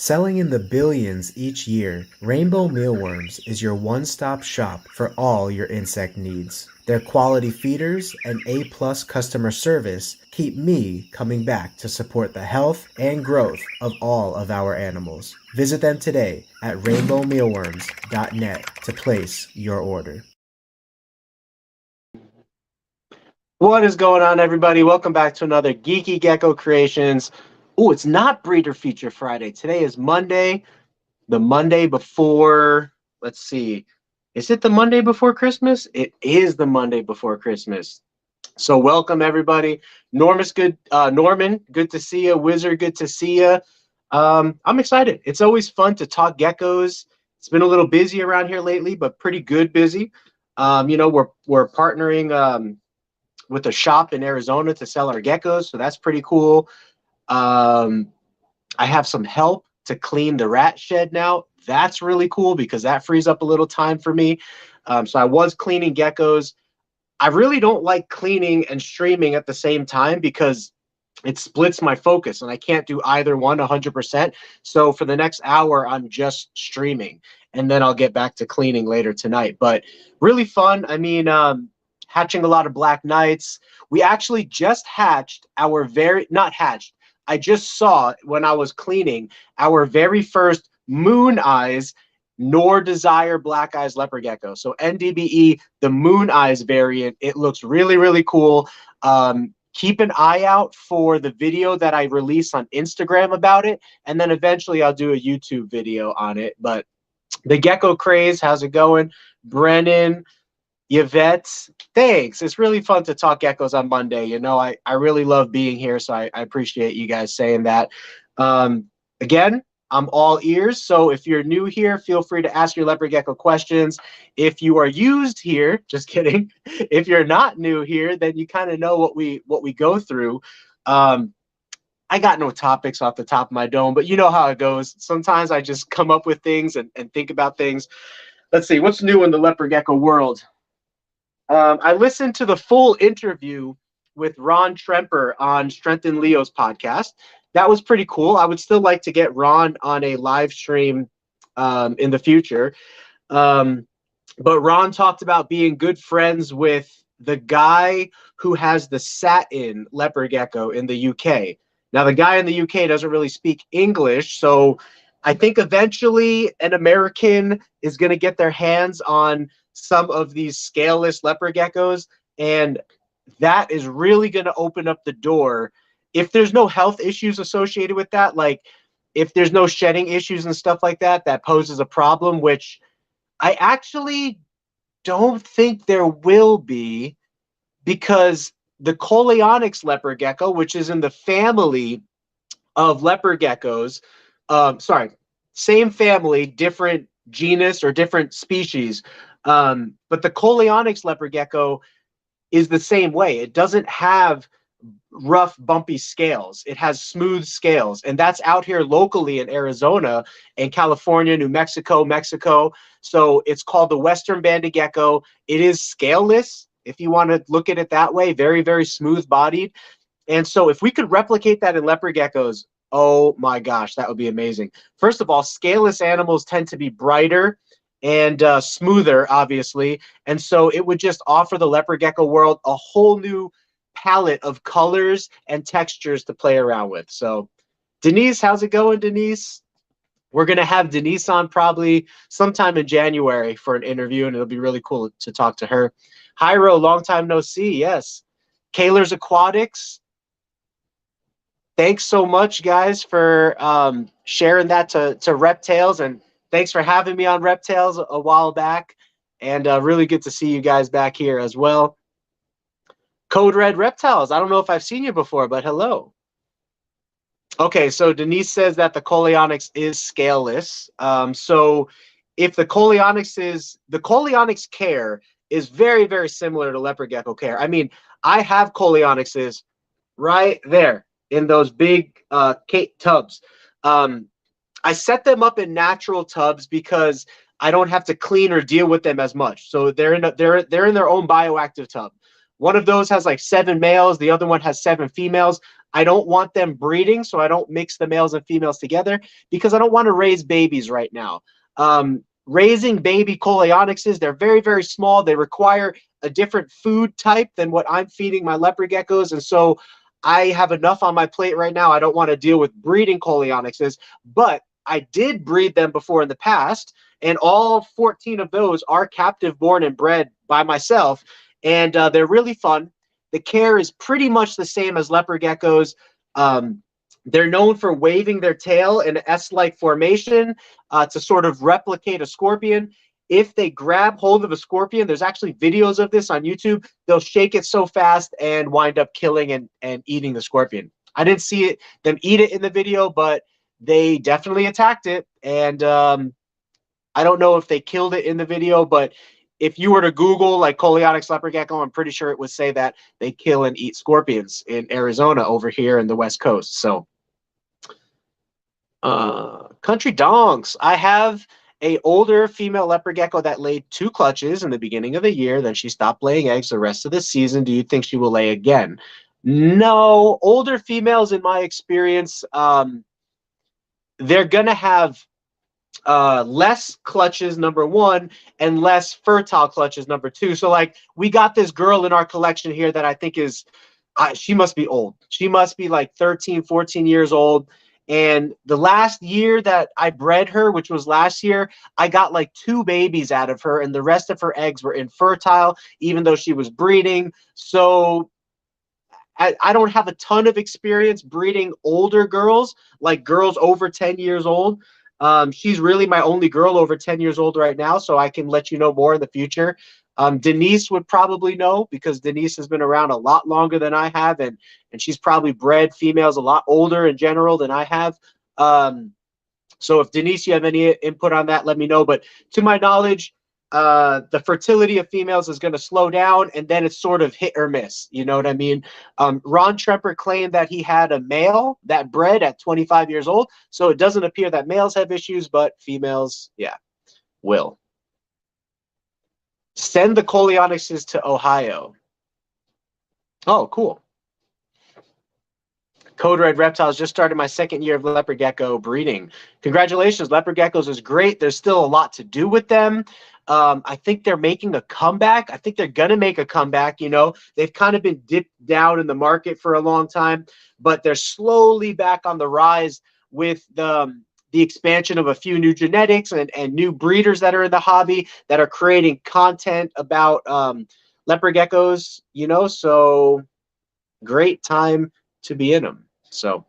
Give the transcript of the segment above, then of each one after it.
Selling in the billions each year, Rainbow Mealworms is your one-stop shop for all your insect needs. Their quality feeders and A-plus customer service keep me coming back to support the health and growth of all of our animals. Visit them today at rainbowmealworms.net to place your order. What is going on, everybody? Welcome back to another Geeky Gecko Creations. Oh, it's not Breeder Feature Friday. Today is Monday, the Monday before, let's see, is it the Monday before Christmas? It is the Monday before Christmas. So welcome, everybody. Norman, good to see you. Wizard, good to see you. I'm excited. It's always fun to talk geckos. It's been a little busy around here lately, but pretty good busy. We're partnering with a shop in Arizona to sell our geckos, so that's pretty cool. I have some help to clean the rat shed now. That's really cool because that frees up a little time for me. So I was cleaning geckos. I really don't like cleaning and streaming at the same time because it splits my focus and I can't do either one 100%. So for the next hour, I'm just streaming and then I'll get back to cleaning later tonight. But really fun. I mean, hatching a lot of black knights. We actually just hatched our I just saw when I was cleaning our very first moon eyes nor desire black eyes leopard gecko. So NDBE, the moon eyes variant, it looks really, really cool. Keep an eye out for the video that I release on Instagram about it. And then eventually I'll do a YouTube video on it. But the gecko craze, how's it going? Brennan, Yvette, thanks. It's really fun to talk geckos on Monday. You know, I really love being here, so I appreciate you guys saying that. Again, I'm all ears, so if you're new here, feel free to ask your leopard gecko questions. If you are used here, just kidding. If you're not new here, then you kind of know what we go through. I got no topics off the top of my dome, but you know how it goes. Sometimes I just come up with things and think about things. Let's see, what's new in the leopard gecko world? I listened to the full interview with Ron Tremper on Strengthen Leo's podcast. That was pretty cool. I would still like to get Ron on a live stream in the future. But Ron talked about being good friends with the guy who has the satin leopard gecko in the UK. Now, the guy in the UK doesn't really speak English, so I think eventually an American is going to get their hands on some of these scaleless leopard geckos, and that is really going to open up the door. If there's no health issues associated with that, like if there's no shedding issues and stuff like that, that poses a problem, which I actually don't think there will be, because the Coleonyx leopard gecko, which is in the family of leopard geckos, same family, different genus or different species, but the Coleonyx leopard gecko is the same way. It doesn't have rough, bumpy scales. It has smooth scales, and that's out here locally in Arizona and California, New Mexico, Mexico. So it's called the Western Banded Gecko. It is scaleless, if you want to look at it that way, very, very smooth bodied. And so if we could replicate that in leopard geckos, oh my gosh, that would be amazing. First of all, scaleless animals tend to be brighter and smoother, obviously. And so it would just offer the leopard gecko world a whole new palette of colors and textures to play around with. So Denise, how's it going, Denise? We're going to have Denise on probably sometime in January for an interview, and it'll be really cool to talk to her. Hyro, long time no see. Yes. Kaler's Aquatics. Thanks so much, guys, for sharing that to Reptails, and thanks for having me on Reptails a while back, and really good to see you guys back here as well. Code Red Reptiles, I don't know if I've seen you before, but hello. Okay, so Denise says that the Coleonyx is scaleless. So if the Coleonyx care is very, very similar to leopard gecko care. I mean, I have Coleonyxes right there in those big tubs. I set them up in natural tubs because I don't have to clean or deal with them as much. So they're in their own bioactive tub. One of those has like 7 males. The other one has 7 females. I don't want them breeding, so I don't mix the males and females together because I don't want to raise babies right now. Raising baby coleonyxes, they're very, very small. They require a different food type than what I'm feeding my leopard geckos. And so I have enough on my plate right now. I don't want to deal with breeding coleonyxes, but I did breed them before in the past, and all 14 of those are captive born and bred by myself, and they're really fun. The care is pretty much the same as leopard geckos. They're known for waving their tail in an S-like formation to sort of replicate a scorpion. If they grab hold of a scorpion, there's actually videos of this on YouTube. They'll shake it so fast and wind up killing and eating the scorpion. I didn't see them eat it in the video, but they definitely attacked it. And I don't know if they killed it in the video, but if you were to Google like Coleonyx leopard gecko, I'm pretty sure it would say that they kill and eat scorpions in Arizona over here in the West Coast. So country donks. I have a older female leopard gecko that laid 2 clutches in the beginning of the year. Then she stopped laying eggs the rest of the season. Do you think she will lay again? No. Older females, in my experience, they're gonna have less clutches, number 1, and less fertile clutches, number 2. So like we got this girl in our collection here that I think is she must be old. She must be like 13, 14 years old. And the last year that I bred her, which was last year, I got like 2 babies out of her, and the rest of her eggs were infertile, even though she was breeding. So I don't have a ton of experience breeding older girls, like girls over 10 years old. She's really my only girl over 10 years old right now, so I can let you know more in the future. Denise would probably know because Denise has been around a lot longer than I have, and she's probably bred females a lot older in general than I have. So if Denise, you have any input on that, let me know. But to my knowledge, the fertility of females is going to slow down, and then it's sort of hit or miss. You know what I mean? Ron Tremper claimed that he had a male that bred at 25 years old, so it doesn't appear that males have issues, but females, yeah, will. Send the coleonyxes to Ohio. Oh, cool. Code Red Reptiles, just started my 2nd year of leopard gecko breeding. Congratulations, leopard geckos is great. There's still a lot to do with them. I think they're making a comeback. I think they're going to make a comeback. You know, they've kind of been dipped down in the market for a long time, but they're slowly back on the rise with the expansion of a few new genetics and new breeders that are in the hobby that are creating content about leopard geckos, you know, so great time to be in them. So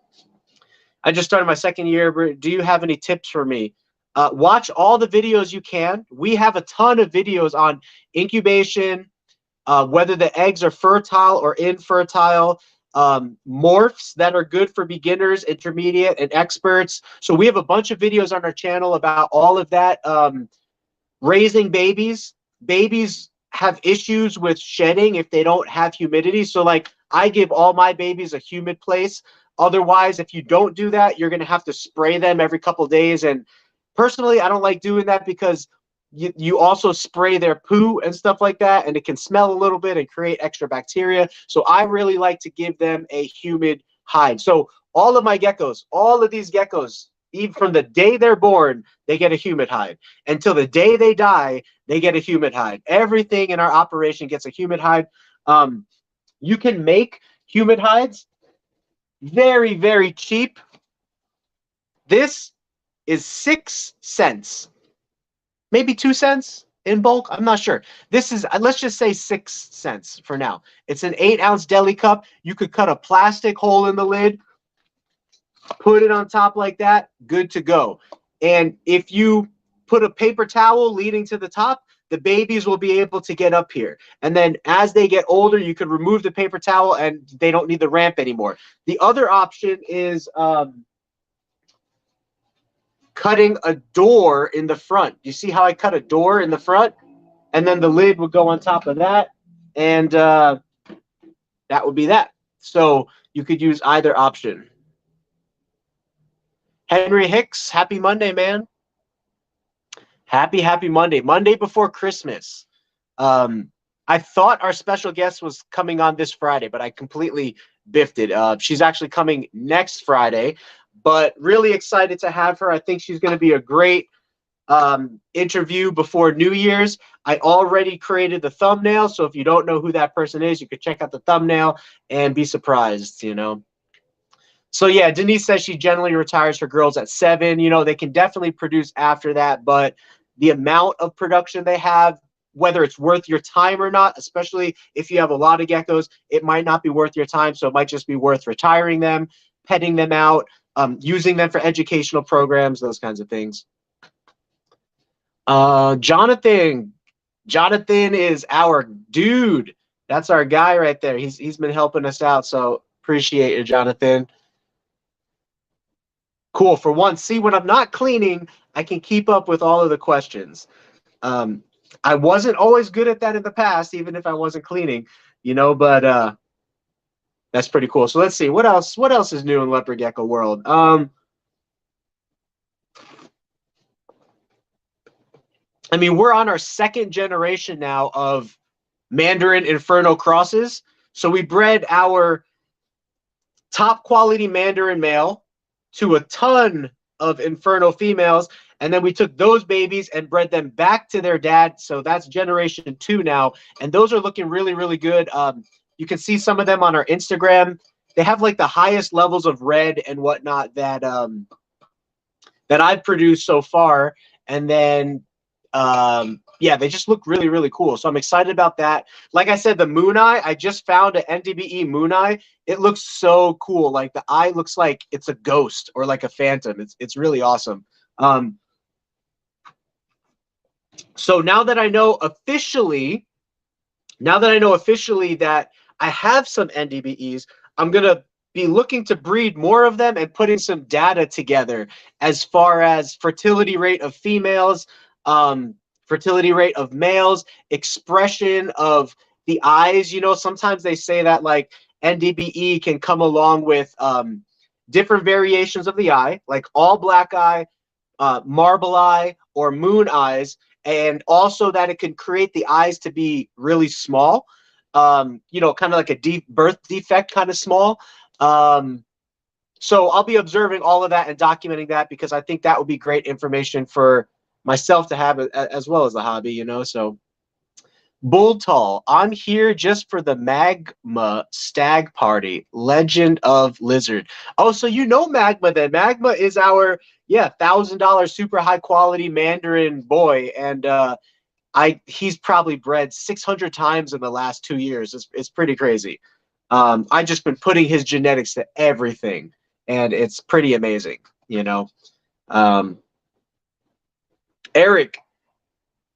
I just started my 2nd year. Do you have any tips for me? Watch all the videos you can. We have a ton of videos on incubation, whether the eggs are fertile or infertile, morphs that are good for beginners, intermediate, and experts. So we have a bunch of videos on our channel about all of that. Raising babies. Babies have issues with shedding if they don't have humidity. So like I give all my babies a humid place. Otherwise, if you don't do that, you're going to have to spray them every couple of days. And personally, I don't like doing that because you also spray their poo and stuff like that, and it can smell a little bit and create extra bacteria. So I really like to give them a humid hide. So all of my geckos, all of these geckos, even from the day they're born, they get a humid hide. Until the day they die, they get a humid hide. Everything in our operation gets a humid hide. You can make humid hides very, very cheap. This is 6 cents, maybe 2 cents in bulk. I'm not sure. This is, let's just say 6 cents for now. It's an 8-ounce deli cup. You could cut a plastic hole in the lid, put it on top like that, good to go. And if you put a paper towel leading to the top, the babies will be able to get up here. And then as they get older, you can remove the paper towel and they don't need the ramp anymore. The other option is cutting a door in the front. You see how I cut a door in the front? And then the lid would go on top of that. And that would be that. So you could use either option. Henry Hicks, happy Monday, man. Happy Monday. Monday before Christmas. I thought our special guest was coming on this Friday, but I completely biffed it. She's actually coming next Friday, but really excited to have her. I think she's going to be a great interview before New Year's. I already created the thumbnail, so if you don't know who that person is, you could check out the thumbnail and be surprised, you know. So yeah, Denise says she generally retires her girls at 7. You know, they can definitely produce after that, but the amount of production they have, whether it's worth your time or not, especially if you have a lot of geckos, it might not be worth your time. So it might just be worth retiring them, petting them out, using them for educational programs, those kinds of things. Jonathan is our dude. That's our guy right there. He's been helping us out, so appreciate you, Jonathan. Cool. For once, see, when I'm not cleaning, I can keep up with all of the questions. I wasn't always good at that in the past, even if I wasn't cleaning, you know, but that's pretty cool. So let's see. What else is new in Leopard Gecko world? I mean, we're on our 2nd generation now of Mandarin Inferno crosses. So we bred our top quality Mandarin male to a ton of Inferno females, and then we took those babies and bred them back to their dad. So that's generation 2 now, and those are looking really, really good. You can see some of them on our Instagram. They have like the highest levels of red and whatnot that that I've produced so far, and then yeah, they just look really, really cool. So I'm excited about that. Like I said, the moon eye, I just found an NDBE moon eye. It looks so cool. Like the eye looks like it's a ghost or like a phantom. It's really awesome. So now that I know officially that I have some NDBEs, I'm gonna be looking to breed more of them and putting some data together as far as fertility rate of females, fertility rate of males, expression of the eyes. You know, sometimes they say that like NDBE can come along with different variations of the eye, like all black eye, marble eye, or moon eyes, and also that it can create the eyes to be really small, you know, kind of like a deep birth defect kind of small. So I'll be observing all of that and documenting that because I think that would be great information for myself to have as well as the hobby, you know. So Bull Tall, I'm here just for the Magma Stag Party, Legend of Lizard. Oh, so you know Magma then. Magma is our, yeah, $1,000 super high quality Mandarin boy, and he's probably bred 600 times in the last 2 years. It's pretty crazy. I just been putting his genetics to everything, and it's pretty amazing, you know. Eric,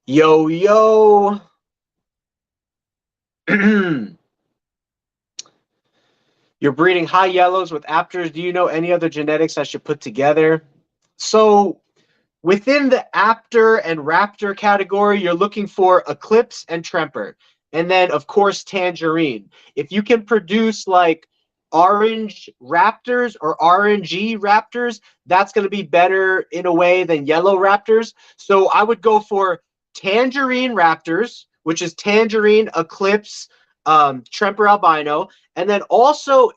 yo. You're breeding high yellows with apters. Do you know any other genetics I should put together? So within the apter and raptor category, you're looking for eclipse and tremper. And then, of course, tangerine. If you can produce like orange raptors or orangey raptors, that's going to be better in a way than yellow raptors. So I would go for tangerine raptors, which is tangerine, eclipse, tremper albino, and then also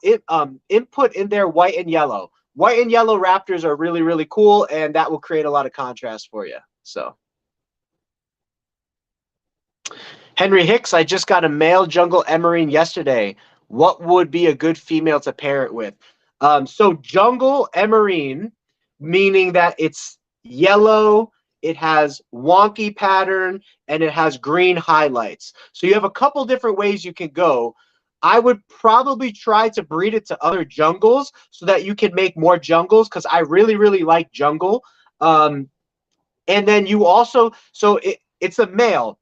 input in there white and yellow. White and yellow raptors are really, really cool, and that will create a lot of contrast for you. So Henry Hicks, I just got a male jungle emerine yesterday. What would be a good female to pair it with? So jungle emerine, meaning that it's yellow, it has wonky pattern, and it has green highlights. So you have a couple different ways you can go. I would probably try to breed it to other jungles so that you can make more jungles, because I really, really like jungle. And then you also, so it's a male.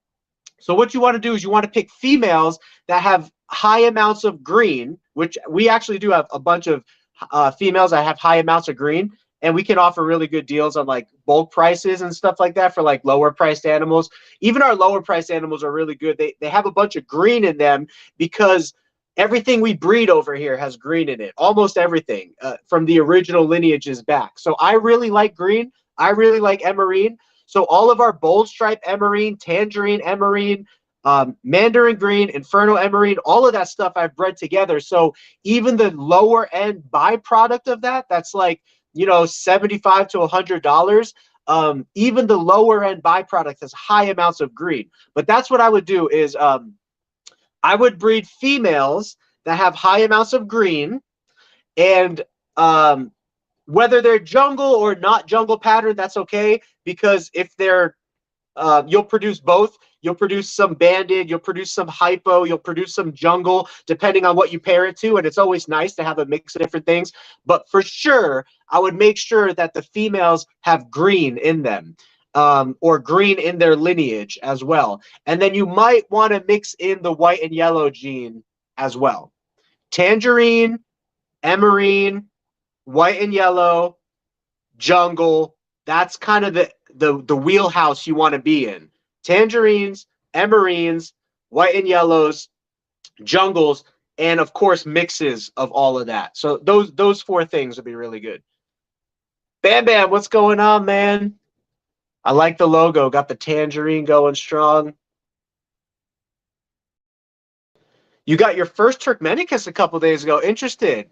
So what you want to do is you want to pick females that have high amounts of green, which we actually do have a bunch of females that have high amounts of green, and we can offer really good deals on like bulk prices and stuff like that for like lower priced animals. Even our lower priced animals are really good. They have a bunch of green in them because everything we breed over here has green in it, almost everything from the original lineages back. So I really like green. I really like emerine. So all of our bold stripe emerine, tangerine emerine, Mandarin green, Inferno emerine, all of that stuff I've bred together. So even the lower end byproduct of that, that's like, you know, $75 to $100. Even the lower end byproduct has high amounts of green. But that's what I would do is I would breed females that have high amounts of green, and whether they're jungle or not jungle pattern, that's okay, because if they're you'll produce both. You'll produce some banded, you'll produce some hypo, you'll produce some jungle, depending on what you pair it to. And it's always nice to have a mix of different things. But for sure, I would make sure that the females have green in them, or green in their lineage as well. And then you might want to mix in the white and yellow gene as well. Tangerine, emerine, white and yellow, jungle. That's kind of the wheelhouse you want to be in. Tangerines, emerines, white and yellows, jungles, and of course mixes of all of that. So those four things would be really good. Bam Bam, what's going on, man? I like the logo. Got the tangerine going strong. You got your first Turkmenicus a couple days ago. Interested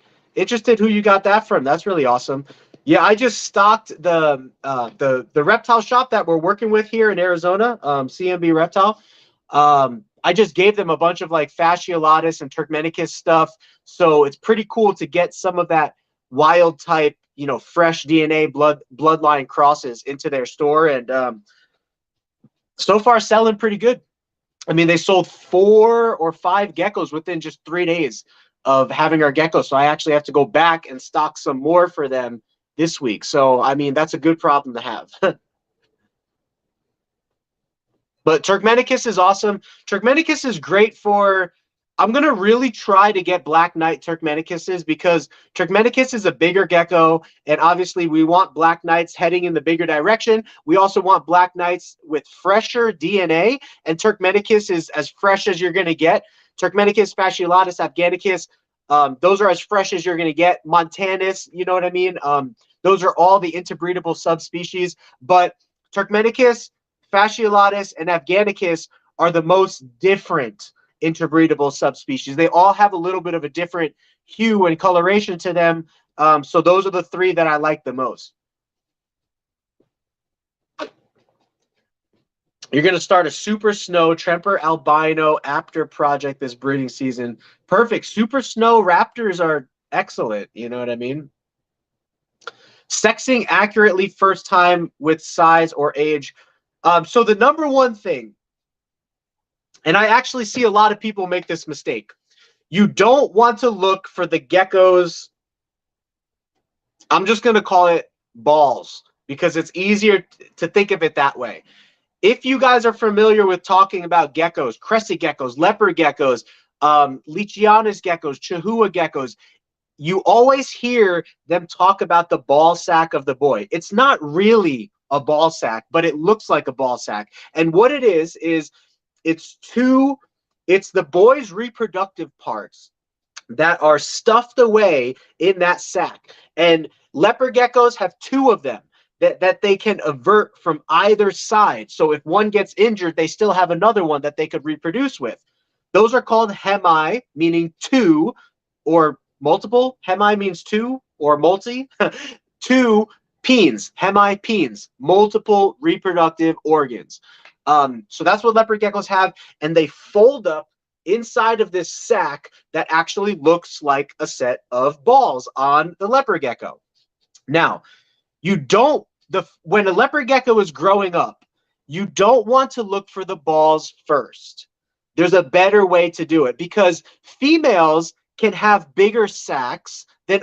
who you got that from. That's really awesome. Yeah, I just stocked the reptile shop that we're working with here in Arizona, CMB Reptile. I just gave them a bunch of like fasciolatus and Turkmenicus stuff, so it's pretty cool to get some of that wild type, you know, fresh DNA bloodline crosses into their store, and so far selling pretty good. I mean, they sold 4 or 5 geckos within just 3 days of having our geckos, so I actually have to go back and stock some more for them this week. So, I mean, that's a good problem to have. But Turkmenicus is awesome. Turkmenicus is great for, I'm going to really try to get Black Knight Turkmenicuses, because Turkmenicus is a bigger gecko, and obviously we want Black Knights heading in the bigger direction. We also want Black Knights with fresher DNA, and Turkmenicus is as fresh as you're going to get. Turkmenicus, Fasciolatus, Afghanicus, those are as fresh as you're going to get. Montanus, you know what I mean? Those are all the interbreedable subspecies. But Turkmenicus, Fasciolatus, and Afghanicus are the most different interbreedable subspecies. They all have a little bit of a different hue and coloration to them. So those are the 3 that I like the most. You're going to start a Super Snow Tremper Albino Apter project this breeding season. Perfect. Super Snow Raptors are excellent. You know what I mean? Sexing accurately first time with size or age. So the number one thing, and I actually see a lot of people make this mistake, you don't want to look for the geckos. I'm just going to call it balls, because it's easier to think of it that way. If you guys are familiar with talking about geckos, crested geckos, leopard geckos, Leachianus geckos, Chihuahua geckos, you always hear them talk about the ball sack of the boy. It's not really a ball sack, but it looks like a ball sack. And what it is it's the boy's reproductive parts that are stuffed away in that sack. And leopard geckos have 2 of them that they can avert from either side. So if one gets injured, they still have another one that they could reproduce with. Those are called hemi, meaning 2, or multiple. Hemi means 2, or multi. 2 penes, hemipenes, multiple reproductive organs. So that's what leopard geckos have, and they fold up inside of this sack that actually looks like a set of balls on the leopard gecko. Now, when a leopard gecko is growing up, you don't want to look for the balls first. There's a better way to do it, because females can have bigger sacs than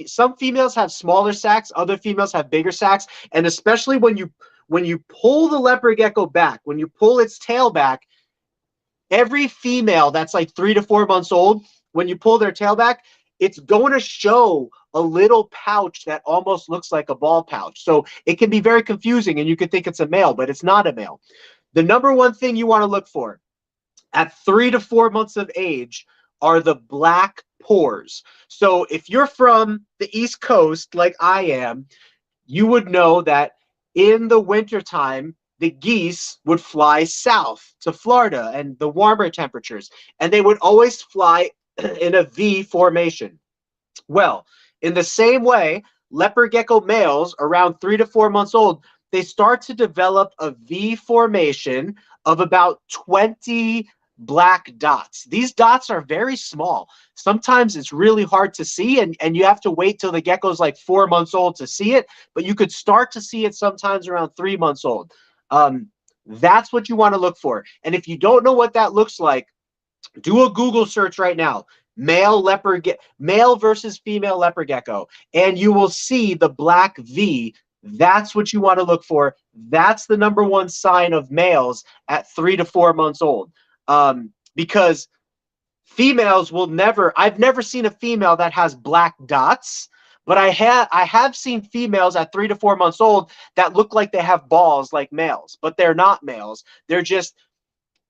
some females have smaller sacs, other females have bigger sacs, and especially when you pull the leopard gecko back, when you pull its tail back, every female that's like 3 to 4 months old, when you pull their tail back, it's going to show a little pouch that almost looks like a ball pouch. So it can be very confusing, and you could think it's a male, but it's not a male. The number one thing you want to look for at 3 to 4 months of age are the black pores. So if you're from the East Coast like I am, you would know that in the wintertime, the geese would fly south to Florida and the warmer temperatures, and they would always fly in a V formation. Well, in the same way, leopard gecko males around 3 to 4 months old, they start to develop a V formation of about 20 black dots. These dots are very small. Sometimes it's really hard to see, and you have to wait till the gecko's like 4 months old to see it, but you could start to see it sometimes around 3 months old. That's what you want to look for. And if you don't know what that looks like, do a Google search right now. Male versus female leopard gecko, and you will see the black V. That's what you want to look for. That's the number one sign of males at 3 to 4 months old. Because females will never, I've never seen a female that has black dots, but I have seen females at 3 to 4 months old that look like they have balls like males, but they're not males. They're just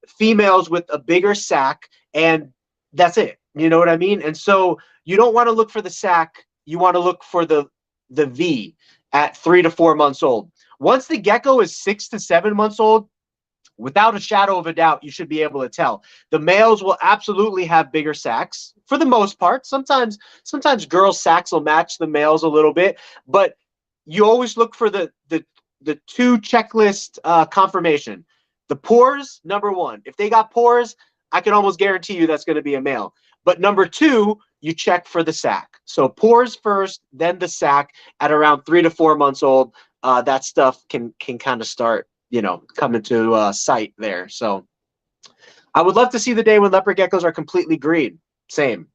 females with a bigger sac, and that's it. You know what I mean? And so you don't want to look for the sac. You want to look for the V at 3 to 4 months old. Once the gecko is 6 to 7 months old, without a shadow of a doubt, you should be able to tell. The males will absolutely have bigger sacs for the most part. Sometimes girls' sacs will match the males a little bit, but you always look for the two checklist confirmation. The pores, number one. If they got pores, I can almost guarantee you that's going to be a male. But number two, you check for the sac. So pores first, then the sac at around 3 to 4 months old. That stuff can kind of start, coming to sight there. So I would love to see the day when leopard geckos are completely green. Same.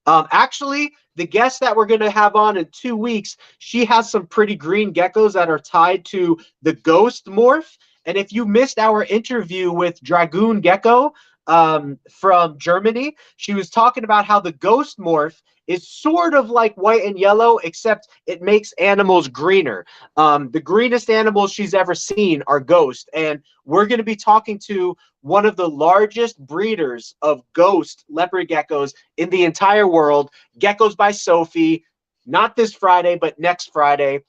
Actually, the guest that we're going to have on in 2 weeks, she has some pretty green geckos that are tied to the ghost morph. And if you missed our interview with Dragoon Gecko from Germany, she was talking about how the ghost morph is sort of like white and yellow, except it makes animals greener. The greenest animals she's ever seen are ghost. And we're going to be talking to one of the largest breeders of ghost leopard geckos in the entire world, Geckos by Sophie, not this Friday, but next Friday.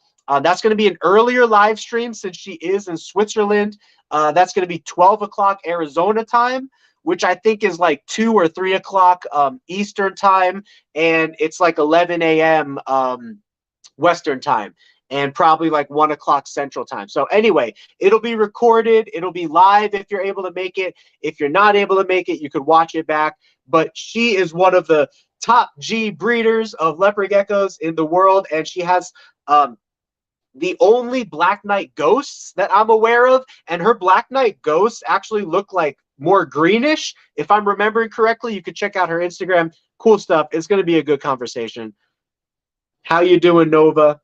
That's going to be an earlier live stream since she is in Switzerland. That's going to be 12 o'clock Arizona time, which I think is like 2 or 3 o'clock Eastern time. And it's like 11 a.m. Western time, and probably like 1 o'clock Central time. So anyway, it'll be recorded. It'll be live if you're able to make it. If you're not able to make it, you could watch it back. But she is one of the top G breeders of leopard geckos in the world, and she has the only Black Knight ghosts that I'm aware of, and her Black Knight ghosts actually look like more greenish. If I'm remembering correctly, you could check out her Instagram. Cool stuff. It's going to be a good conversation. How you doing, Nova?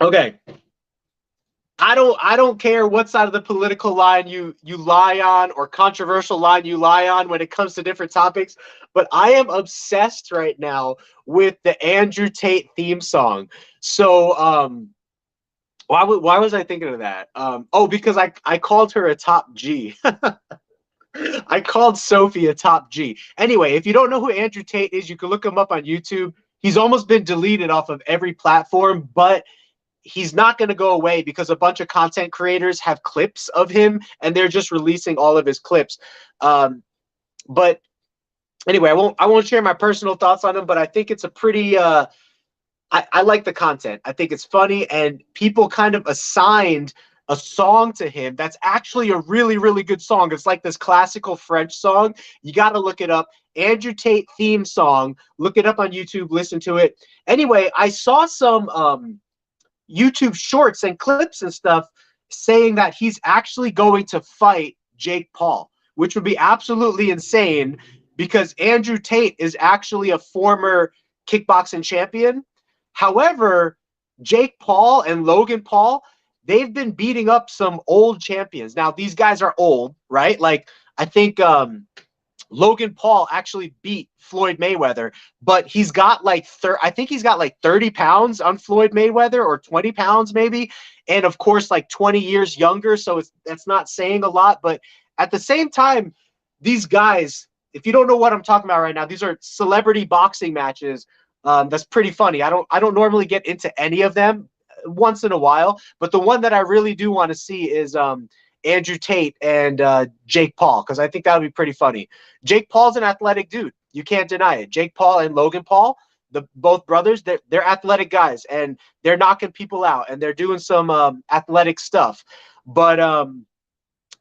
Okay. I don't care what side of the political line you lie on or controversial line you lie on when it comes to different topics, but I am obsessed right now with the Andrew Tate theme song. So why was I thinking of that? Because I called her a top G. I called Sophie a top G. Anyway, if you don't know who Andrew Tate is, you can look him up on YouTube. He's almost been deleted off of every platform, but he's not going to go away because a bunch of content creators have clips of him and they're just releasing all of his clips. But anyway, I won't share my personal thoughts on him, but I think it's a pretty I like the content. I think it's funny, and people kind of assigned a song to him that's actually a really, really good song. It's like this classical French song. You got to look it up. Andrew Tate theme song. Look it up on YouTube. Listen to it. Anyway, I saw some YouTube shorts and clips and stuff saying that he's actually going to fight Jake Paul, which would be absolutely insane because Andrew Tate is actually a former kickboxing champion. However, Jake Paul and Logan Paul, they've been beating up some old champions. Now, these guys are old, right? Like, I think Logan Paul actually beat Floyd Mayweather, but he's got like I think he's got like 30 pounds on Floyd Mayweather, or 20 pounds maybe, and of course like 20 years younger, so that's not saying a lot. But at the same time, these guys, if you don't know what I'm talking about right now, these are celebrity boxing matches. That's pretty funny. I don't normally get into any of them once in a while. But the one that I really do want to see is Andrew Tate and Jake Paul, because I think that would be pretty funny. Jake Paul's an athletic dude. You can't deny it. Jake Paul and Logan Paul, the both brothers, they're athletic guys, and they're knocking people out, and they're doing some athletic stuff. But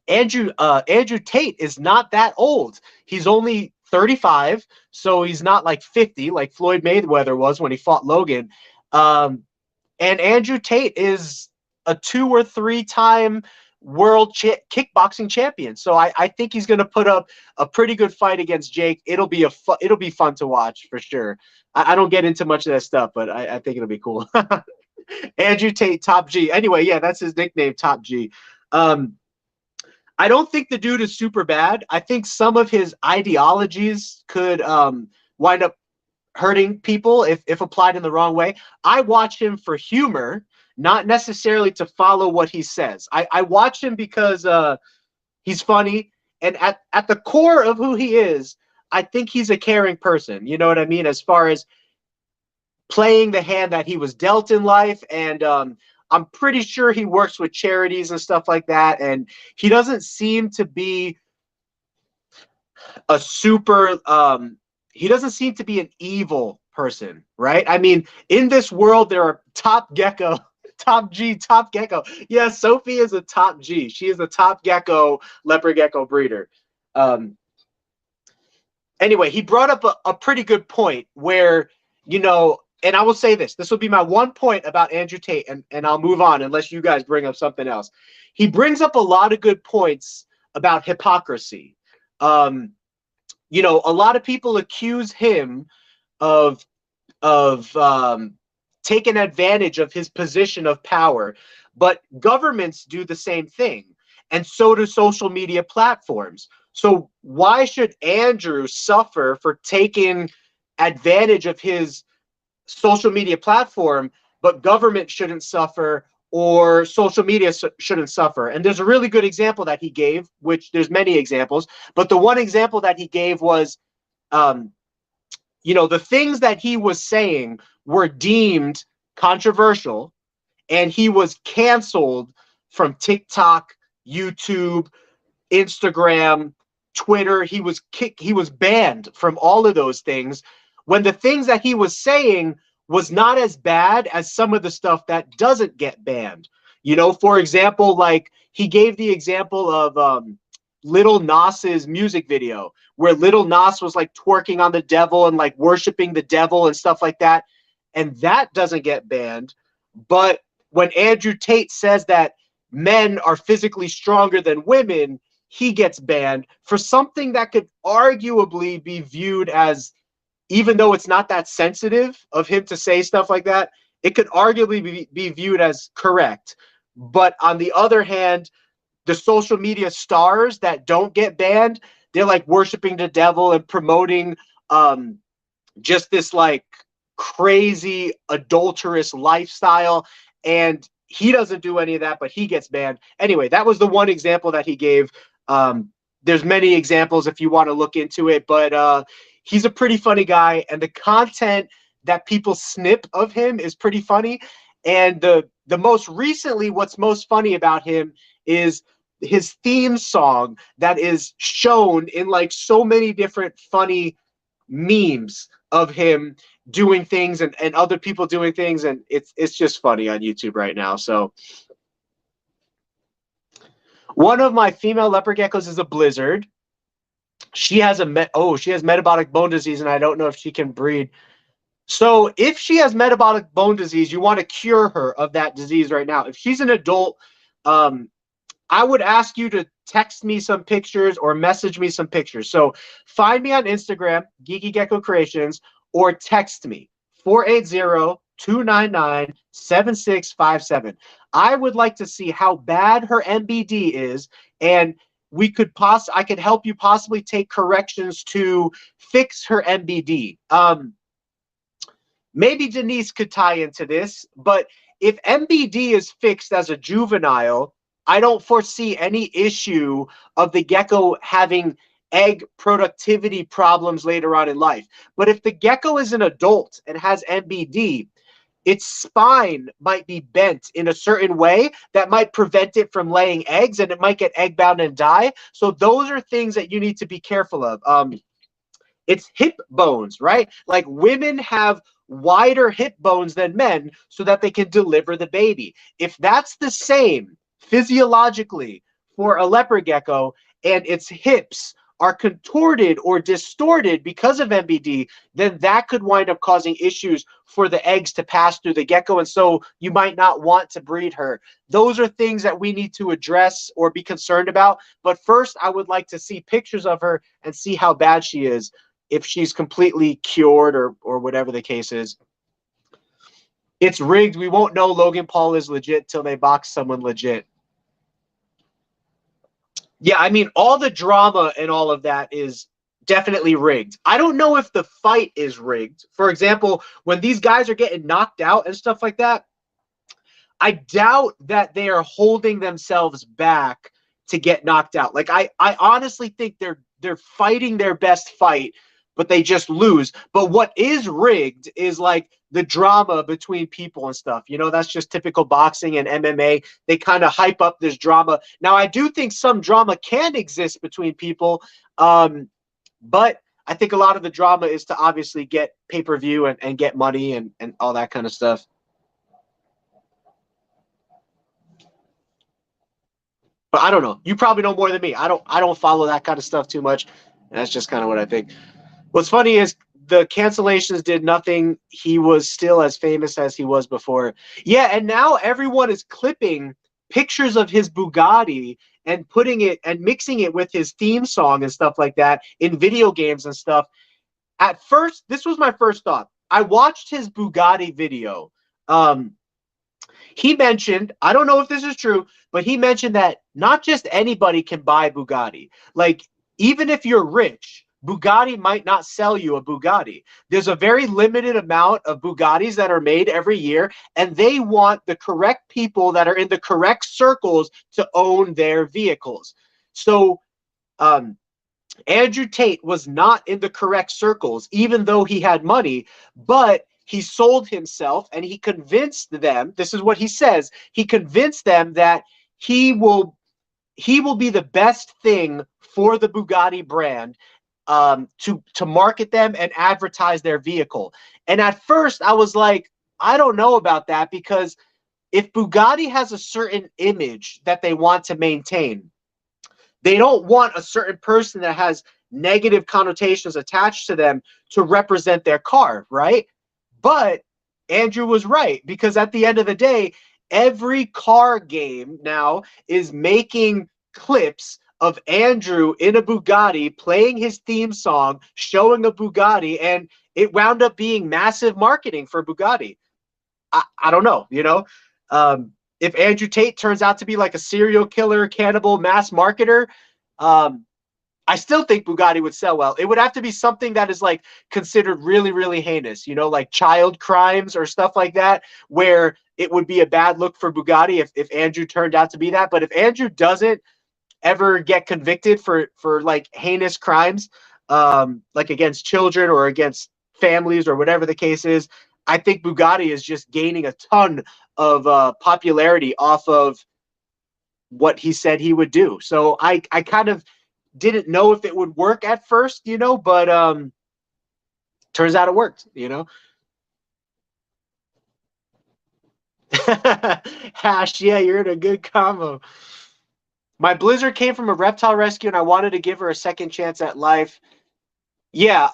Andrew Tate is not that old. He's only 35, so he's not like 50 like Floyd Mayweather was when he fought Logan. And Andrew Tate is a 2 or 3 time world kickboxing champion. So I think he's going to put up a pretty good fight against Jake. It'll be fun to watch for sure. I don't get into much of that stuff, but I think it'll be cool. Andrew Tate, Top G. Anyway, yeah, that's his nickname, Top G. I don't think the dude is super bad. I think some of his ideologies could wind up hurting people if applied in the wrong way. I watch him for humor, not necessarily to follow what he says. I watch him because he's funny, and at the core of who he is, I think he's a caring person. You know what I mean? As far as playing the hand that he was dealt in life, and I'm pretty sure he works with charities and stuff like that, and he doesn't seem to be a super he doesn't seem to be an evil person, right? I mean, in this world there are top gecko, top G, top gecko. Yeah, Sophie is a top G. She is a top gecko, leopard gecko breeder. Anyway, he brought up a pretty good point where, you know, and I will say this will be my one point about Andrew Tate, and I'll move on unless you guys bring up something else. He brings up a lot of good points about hypocrisy. You know, a lot of people accuse him of taking advantage of his position of power, but governments do the same thing, and so do social media platforms. So why should Andrew suffer for taking advantage of his social media platform, but government shouldn't suffer, or social media shouldn't suffer? And there's a really good example that he gave, which there's many examples, but the one example that he gave was, you know, the things that he was saying were deemed controversial, and he was canceled from TikTok, YouTube, Instagram, Twitter. He was banned from all of those things, when the things that he was saying was not as bad as some of the stuff that doesn't get banned. You know, for example, like he gave the example of Lil Nas's music video, where Lil Nas was like twerking on the devil and like worshiping the devil and stuff like that. And that doesn't get banned. But when Andrew Tate says that men are physically stronger than women, he gets banned for something that could arguably be viewed as, even though it's not that sensitive of him to say stuff like that, it could arguably be viewed as correct. But on the other hand, the social media stars that don't get banned, they're like worshiping the devil and promoting just this like crazy adulterous lifestyle. And he doesn't do any of that, but he gets banned. Anyway, that was the one example that he gave. There's many examples if you want to look into it, but he's a pretty funny guy, and the content that people snip of him is pretty funny. And the most recently, what's most funny about him is his theme song that is shown in like so many different funny memes of him doing things and other people doing things, and it's just funny on YouTube right now. So one of my female leopard geckos is a blizzard. She has she has metabolic bone disease, and I don't know if she can breed. So if she has metabolic bone disease, you want to cure her of that disease right now. If she's an adult, I would ask you to text me some pictures or message me some pictures. So find me on Instagram, Geeky Gecko Creations, or text me, 480-299-7657. I would like to see how bad her MBD is, and I could help you possibly take corrections to fix her MBD. Maybe Denise could tie into this, but if MBD is fixed as a juvenile, I don't foresee any issue of the gecko having egg productivity problems later on in life. But if the gecko is an adult and has MBD, its spine might be bent in a certain way that might prevent it from laying eggs, and it might get egg bound and die. So those are things that you need to be careful of. It's hip bones, right? Like women have wider hip bones than men so that they can deliver the baby. If that's the same physiologically for a leopard gecko and its hips are contorted or distorted because of MBD, then that could wind up causing issues for the eggs to pass through the gecko, and so you might not want to breed her. Those are things that we need to address or be concerned about. But first, I would like to see pictures of her and see how bad she is, if she's completely cured or whatever the case is. It's rigged. We won't know Logan Paul is legit till they box someone legit. Yeah, I mean, all the drama and all of that is definitely rigged. I don't know if the fight is rigged. For example, when these guys are getting knocked out and stuff like that, I doubt that they are holding themselves back to get knocked out. Like I honestly think they're fighting their best fight, but they just lose. But what is rigged is like the drama between people and stuff. You know, that's just typical boxing and MMA. They kind of hype up this drama. Now, I do think some drama can exist between people, but I think a lot of the drama is to obviously get pay-per-view and get money and all that kind of stuff. But I don't know. You probably know more than me. I don't follow that kind of stuff too much. And that's just kind of what I think. What's funny is the cancellations did nothing. He was still as famous as he was before. Yeah, and now everyone is clipping pictures of his Bugatti and putting it and mixing it with his theme song and stuff like that in video games and stuff. At first, this was my first thought. I watched his Bugatti video. He mentioned, I don't know if this is true, but he mentioned that not just anybody can buy Bugatti. Like, even if you're rich, Bugatti might not sell you a Bugatti. There's a very limited amount of Bugattis that are made every year, and they want the correct people that are in the correct circles to own their vehicles. So Andrew Tate was not in the correct circles, even though he had money, but he sold himself and he convinced them, this is what he says, he convinced them that he will be the best thing for the Bugatti brand, to market them and advertise their vehicle. And at first I was like, I don't know about that, because if Bugatti has a certain image that they want to maintain, they don't want a certain person that has negative connotations attached to them to represent their car, right? But Andrew was right, because at the end of the day, every car game now is making clips of Andrew in a Bugatti playing his theme song, showing a Bugatti, and it wound up being massive marketing for Bugatti. I don't know, you know, if Andrew Tate turns out to be like a serial killer, cannibal, mass marketer, I still think Bugatti would sell well. It would have to be something that is like considered really, really heinous, you know, like child crimes or stuff like that, where it would be a bad look for Bugatti if Andrew turned out to be that. But if Andrew doesn't ever get convicted for like heinous crimes, like against children or against families or whatever the case is, I think Bugatti is just gaining a ton of popularity off of what he said he would do. So I kind of didn't know if it would work at first, you know, but turns out it worked, you know. Hash, yeah, you're in a good combo. My Blizzard came from a reptile rescue and I wanted to give her a second chance at life. Yeah,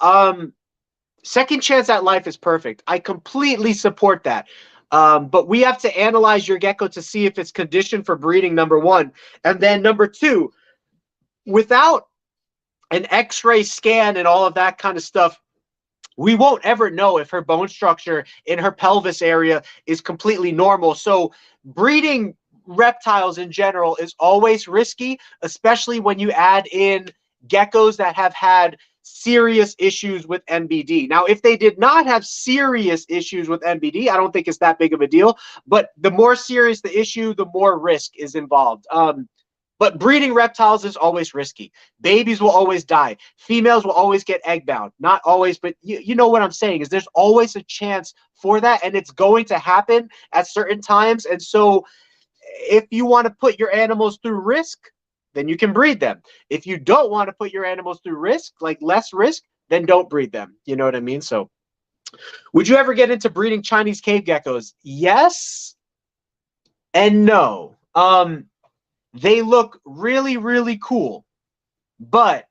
second chance at life is perfect. I completely support that. But we have to analyze your gecko to see if it's conditioned for breeding, number one. And then number two, without an x-ray scan and all of that kind of stuff, we won't ever know if her bone structure in her pelvis area is completely normal. So breeding reptiles in general is always risky, especially when you add in geckos that have had serious issues with MBD. Now, if they did not have serious issues with MBD, I don't think it's that big of a deal. But the more serious the issue, the more risk is involved. But breeding reptiles is always risky. Babies will always die. Females will always get egg bound. Not always, but you know what I'm saying is there's always a chance for that, and it's going to happen at certain times. And so if you want to put your animals through risk, then you can breed them. If you don't want to put your animals through risk, like less risk, then don't breed them. You know what I mean? So would you ever get into breeding Chinese cave geckos? Yes and no. They look really, really cool, but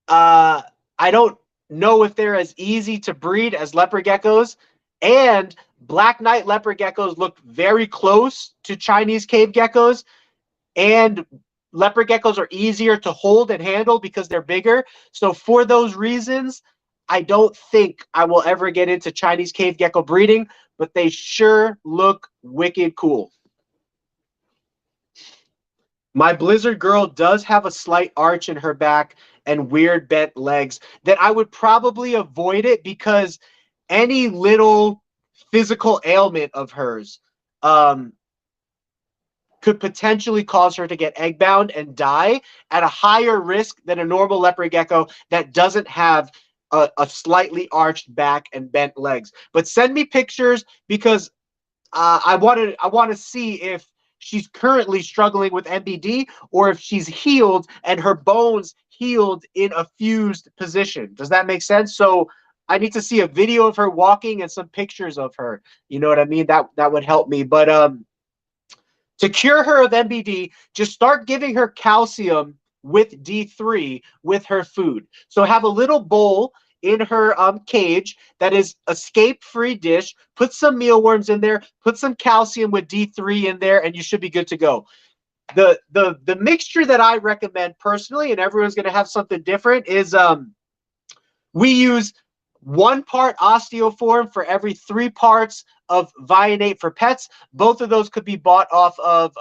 I don't know if they're as easy to breed as leopard geckos. And black knight leopard geckos look very close to Chinese cave geckos, and leopard geckos are easier to hold and handle because they're bigger. So for those reasons, I don't think I will ever get into Chinese cave gecko breeding, but they sure look wicked cool. My Blizzard girl does have a slight arch in her back and weird bent legs that I would probably avoid it because any little physical ailment of hers could potentially cause her to get egg bound and die at a higher risk than a normal leopard gecko that doesn't have a slightly arched back and bent legs. But send me pictures because I want to see if she's currently struggling with MBD or if she's healed and her bones healed in a fused position. Does that make sense? So I need to see a video of her walking and some pictures of her. You know what I mean? That would help me. But to cure her of MBD, just start giving her calcium with D3 with her food. So have a little bowl in her cage that is escape-free dish. Put some mealworms in there. Put some calcium with D3 in there, and you should be good to go. The mixture that I recommend personally, and everyone's going to have something different, is we use 1 part osteoform for every 3 parts of Vionate for pets. Both of those could be bought off of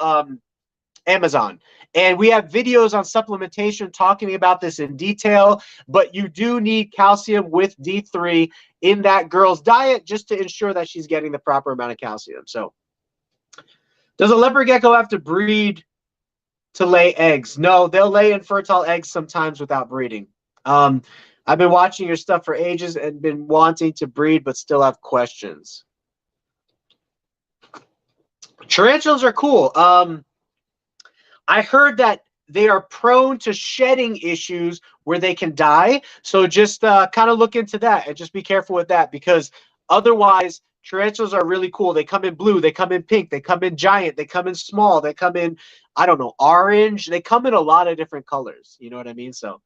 Amazon. And we have videos on supplementation talking about this in detail, but you do need calcium with D3 in that girl's diet just to ensure that she's getting the proper amount of calcium. So does a leopard gecko have to breed to lay eggs? No, they'll lay infertile eggs sometimes without breeding. I've been watching your stuff for ages and been wanting to breed, but still have questions. Tarantulas are cool. I heard that they are prone to shedding issues where they can die. So just kind of look into that and just be careful with that, because otherwise tarantulas are really cool. They come in blue, they come in pink, they come in giant, they come in small, they come in, I don't know, orange. They come in a lot of different colors. You know what I mean? So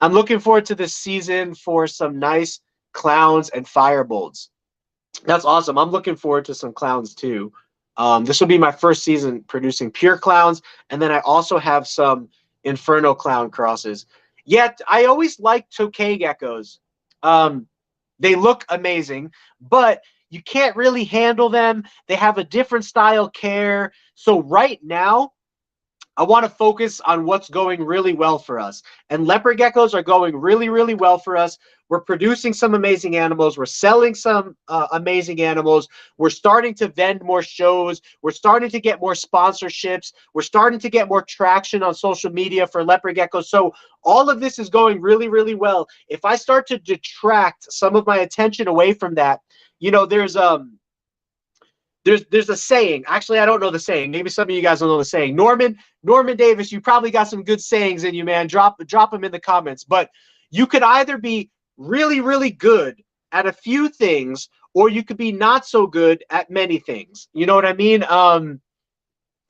I'm looking forward to this season for some nice clowns and firebolts. That's awesome. I'm looking forward to some clowns too. This will be my first season producing pure clowns, and then I also have some Inferno clown crosses. Yet I always like Tokay geckos. They look amazing, but you can't really handle them. They have a different style care. So right now, I want to focus on what's going really well for us. And leopard geckos are going really, really well for us. We're producing some amazing animals. We're selling some amazing animals. We're starting to vend more shows. We're starting to get more sponsorships. We're starting to get more traction on social media for leopard geckos. So all of this is going really, really well. If I start to detract some of my attention away from that, you know, there's a saying. Actually, I don't know the saying. Maybe some of you guys don't know the saying. Norman Davis, you probably got some good sayings in you, man. Drop them in the comments. But you could either be really, really good at a few things, or you could be not so good at many things. You know what I mean?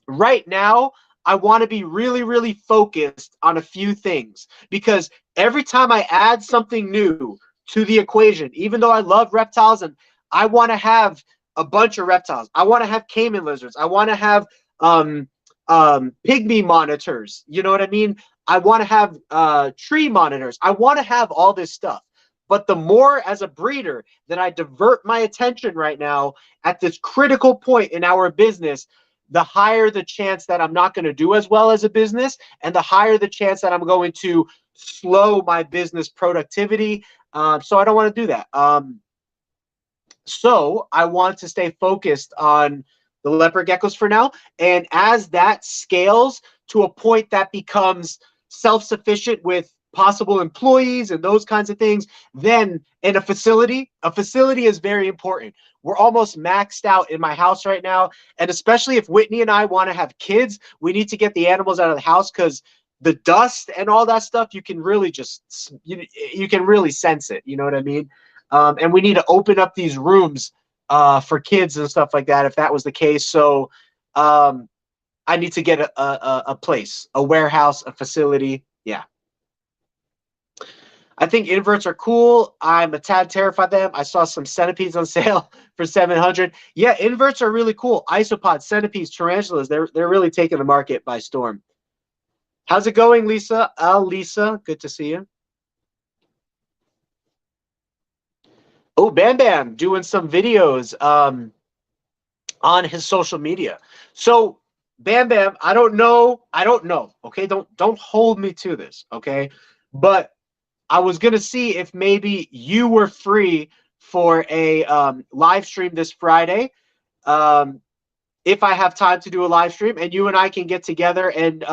Right now, I want to be really, really focused on a few things, because every time I add something new to the equation, even though I love reptiles and I want to have a bunch of reptiles, I want to have caiman lizards, I want to have pygmy monitors, you know what I mean? I want to have tree monitors. I want to have all this stuff. But the more as a breeder that I divert my attention right now at this critical point in our business, the higher the chance that I'm not going to do as well as a business, and the higher the chance that I'm going to slow my business productivity. So I don't want to do that. So I want to stay focused on the leopard geckos for now. And as that scales to a point that becomes self-sufficient with possible employees and those kinds of things, then in a facility is very important. We're almost maxed out in my house right now, and especially if Whitney and I want to have kids, we need to get the animals out of the house, because the dust and all that stuff, you can really just you can really sense it, you know what I mean? And we need to open up these rooms for kids and stuff like that if that was the case. So I need to get a place, a warehouse, a facility. Yeah. I think inverts are cool. I'm a tad terrified of them. I saw some centipedes on sale for 700. Yeah, inverts are really cool. Isopods, centipedes, tarantulas, they're really taking the market by storm. How's it going, Lisa? Lisa, good to see you. Oh, Bam Bam doing some videos on his social media. So Bam Bam, I don't know. Okay, don't hold me to this. Okay, but I was gonna see if maybe you were free for a live stream this Friday. If I have time to do a live stream, and you and I can get together and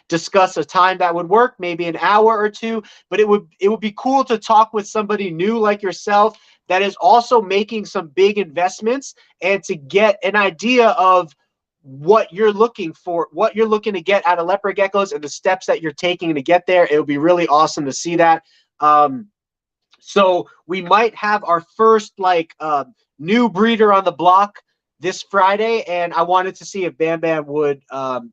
discuss a time that would work, maybe an hour or two. But it would be cool to talk with somebody new like yourself that is also making some big investments, and to get an idea of what you're looking for, what you're looking to get out of leopard geckos, and the steps that you're taking to get there. It would be really awesome to see that. So we might have our first new breeder on the block this Friday, and I wanted to see if Bam Bam would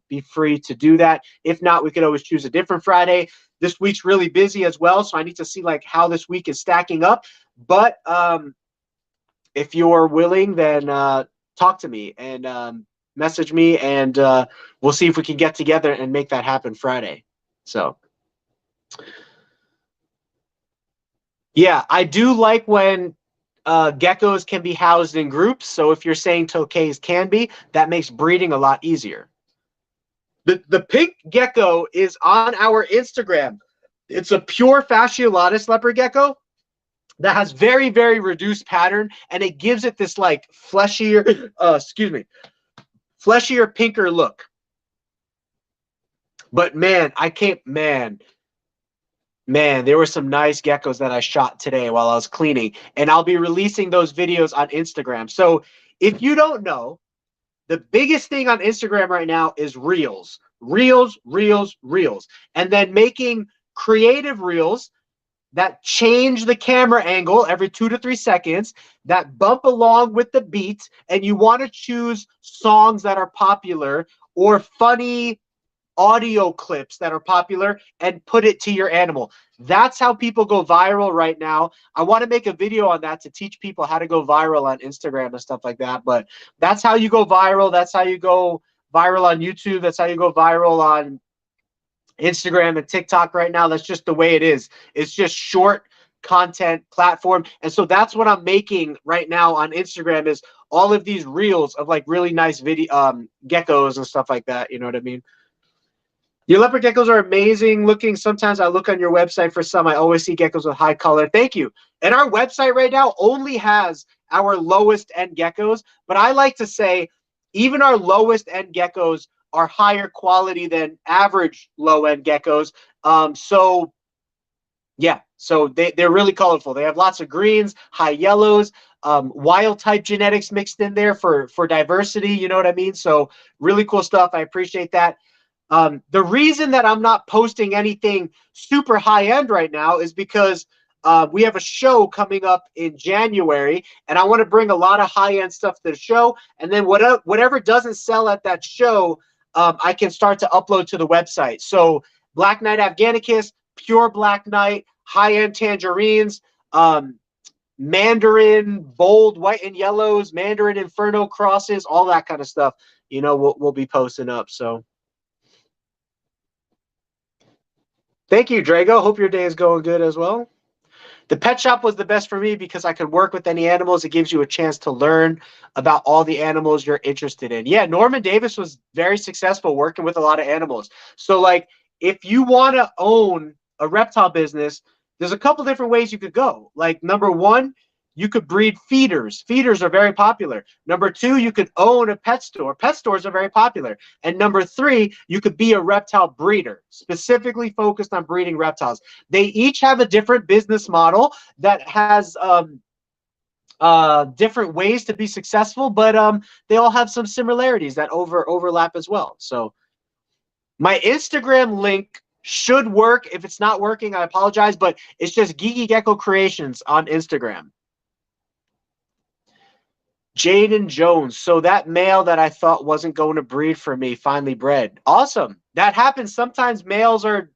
be free to do that. If not, we could always choose a different Friday. This week's really busy as well, so I need to see how this week is stacking up. But if you're willing, then talk to me and message me, and we'll see if we can get together and make that happen Friday. So yeah, I do like when geckos can be housed in groups. So if you're saying tokays can be, that makes breeding a lot easier. The pink gecko is on our Instagram. It's a pure fasciolatus leopard gecko that has very, very reduced pattern, and it gives it this fleshier, fleshier, pinker look. But man, man, there were some nice geckos that I shot today while I was cleaning, and I'll be releasing those videos on Instagram. So if you don't know, the biggest thing on Instagram right now is reels, and then making creative reels that change the camera angle every 2 to 3 seconds, that bump along with the beat, and you want to choose songs that are popular or funny audio clips that are popular and put it to your animal. That's how people go viral right now. I want to make a video on that to teach people how to go viral on Instagram and stuff like that. But that's how you go viral. That's how you go viral on YouTube. That's how you go viral on Instagram and TikTok right now. That's just the way it is. It's just short content platform. And so that's what I'm making right now on Instagram, is all of these reels of really nice video geckos and stuff like that. You know what I mean? Your leopard geckos are amazing looking. Sometimes I look on your website for some. I always see geckos with high color. Thank you. And our website right now only has our lowest end geckos, but I like to say even our lowest end geckos are higher quality than average low end geckos. So yeah, so they're really colorful. They have lots of greens, high yellows, wild type genetics mixed in there for diversity. You know what I mean? So really cool stuff. I appreciate that. The reason that I'm not posting anything super high end right now is because we have a show coming up in January, and I want to bring a lot of high end stuff to the show. And then whatever doesn't sell at that show, I can start to upload to the website. So Black Knight Afghanicus, pure Black Knight, high end tangerines, Mandarin bold white and yellows, Mandarin Inferno crosses, all that kind of stuff. You know, we'll be posting up. So. Thank you, Drago. Hope your day is going good as well. The pet shop was the best for me because I could work with any animals. It gives you a chance to learn about all the animals you're interested in. Yeah, Norman Davis was very successful working with a lot of animals. So, if you want to own a reptile business, there's a couple different ways you could go. Number one, you could breed feeders. Feeders are very popular. Number 2, you could own a pet store. Pet stores are very popular. And number 3, you could be a reptile breeder, specifically focused on breeding reptiles. They each have a different business model that has different ways to be successful, but they all have some similarities that overlap as well. So my Instagram link should work. If it's not working, I apologize, but it's just Geeky Gecko Creations on Instagram. Jaden Jones. So that male that I thought wasn't going to breed for me finally bred. Awesome. That happens. Sometimes males are,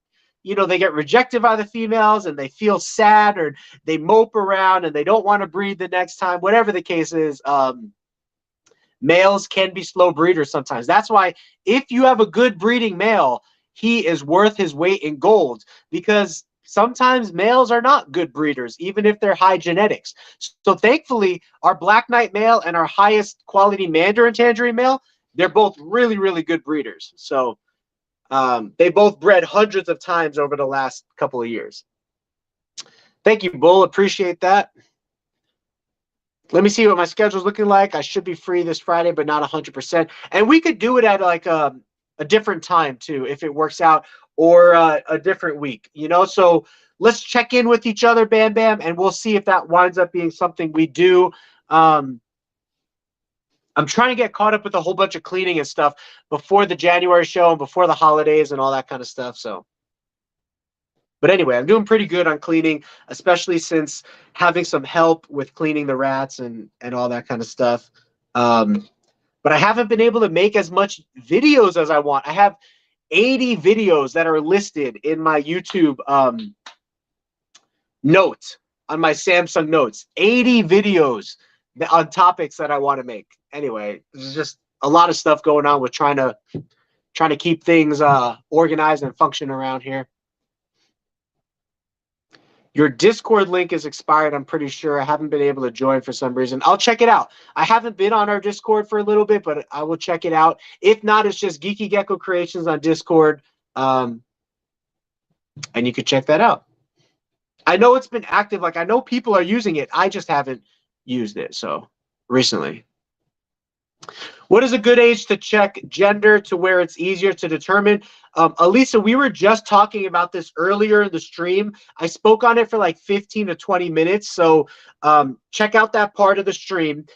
they get rejected by the females and they feel sad, or they mope around and they don't want to breed the next time. Whatever the case is, males can be slow breeders sometimes. That's why if you have a good breeding male, he is worth his weight in gold, because sometimes males are not good breeders, even if they're high genetics. So thankfully, our Black Knight male and our highest quality Mandarin Tangerine male, they're both really, really good breeders. So they both bred hundreds of times over the last couple of years. Thank you, Bull. Appreciate that. Let me see what my schedule's looking like. I should be free this Friday, but not 100%. And we could do it at like a different time too, if it works out, or a different week, So let's check in with each other, Bam Bam, and we'll see if that winds up being something we do. I'm trying to get caught up with a whole bunch of cleaning and stuff before the January show and before the holidays and all that kind of stuff. But anyway, I'm doing pretty good on cleaning, especially since having some help with cleaning the rats and all that kind of stuff. But I haven't been able to make as much videos as I want. I have 80 videos that are listed in my YouTube note on my Samsung Notes. 80 videos on topics that I want to make. Anyway, there's just a lot of stuff going on with trying to keep things organized and function around here. Your Discord link is expired, I'm pretty sure. I haven't been able to join for some reason. I'll check it out. I haven't been on our Discord for a little bit, but I will check it out. If not, it's just Geeky Gecko Creations on Discord, and you can check that out. I know it's been active. Like, I know people are using it. I just haven't used it recently. What is a good age to check gender to where it's easier to determine? Elisa, we were just talking about this earlier in the stream. I spoke on it for like 15 to 20 minutes, so check out that part of the stream.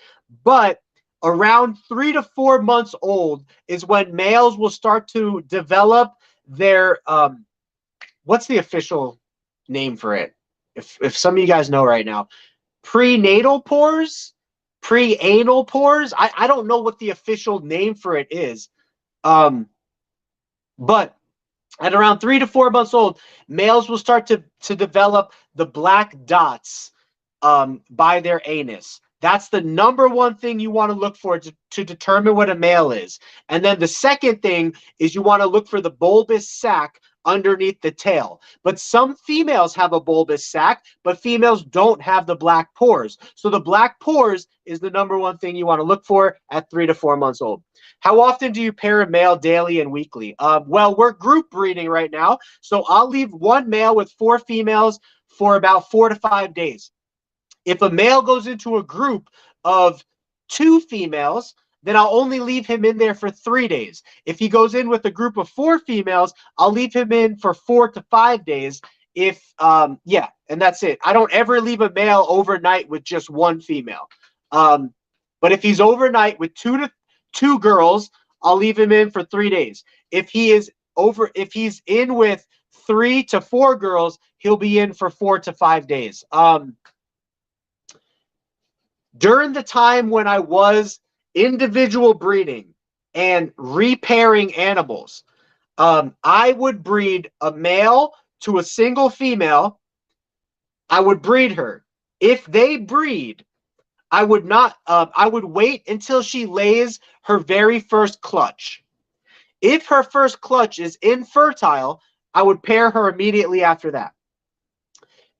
But around 3 to 4 months old is when males will start to develop their, what's the official name for it? If some of you guys know right now, prenatal pores? Pre-anal pores. I don't know what the official name for it is. But at around 3 to 4 months old, males will start to develop the black dots by their anus. That's the number one thing you want to look for to determine what a male is. And then the second thing is you want to look for the bulbous sac underneath the tail. But some females have a bulbous sac, but females don't have the black pores. So the black pores is the number one thing you want to look for at 3 to 4 months old. How often do you pair a male daily and weekly? Well, we're group breeding right now, so I'll leave one male with 4 females for about 4 to 5 days. If a male goes into a group of 2 females, then I'll only leave him in there for 3 days. If he goes in with a group of 4 females, I'll leave him in for 4 to 5 days. Yeah, and that's it. I don't ever leave a male overnight with just 1 female. But if he's overnight with 2 girls, I'll leave him in for 3 days. If he's in with 3 to 4 girls, he'll be in for 4 to 5 days. During the time when I was individual breeding and repairing animals, I would breed a male to a single female. I would breed her. If they breed, I would not. I would wait until she lays her very first clutch. If her first clutch is infertile, I would pair her immediately after that.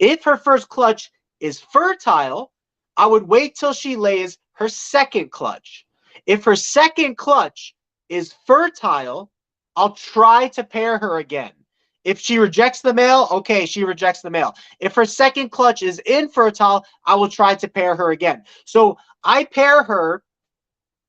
If her first clutch is fertile, I would wait till she lays her second clutch. If her second clutch is fertile, I'll try to pair her again. If she rejects the male, okay, she rejects the male. If her second clutch is infertile, I will try to pair her again. So I pair her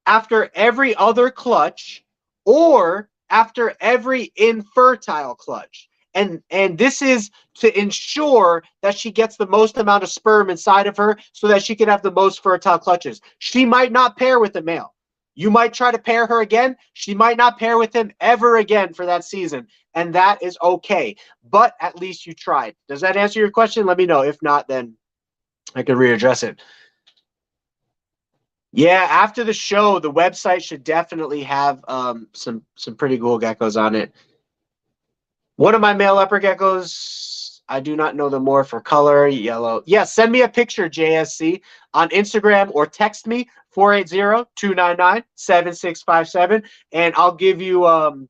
after every other clutch or after every infertile clutch. And this is to ensure that she gets the most amount of sperm inside of her so that she can have the most fertile clutches. She might not pair with a male. You might try to pair her again. She might not pair with him ever again for that season. And that is okay. But at least you tried. Does that answer your question? Let me know. If not, then I can readdress it. Yeah, after the show, the website should definitely have some pretty cool geckos on it. One of my male leopard geckos, I do not know the more for color, yellow. Yeah, send me a picture, JSC, on Instagram or text me 480-299-7657, and I'll give you an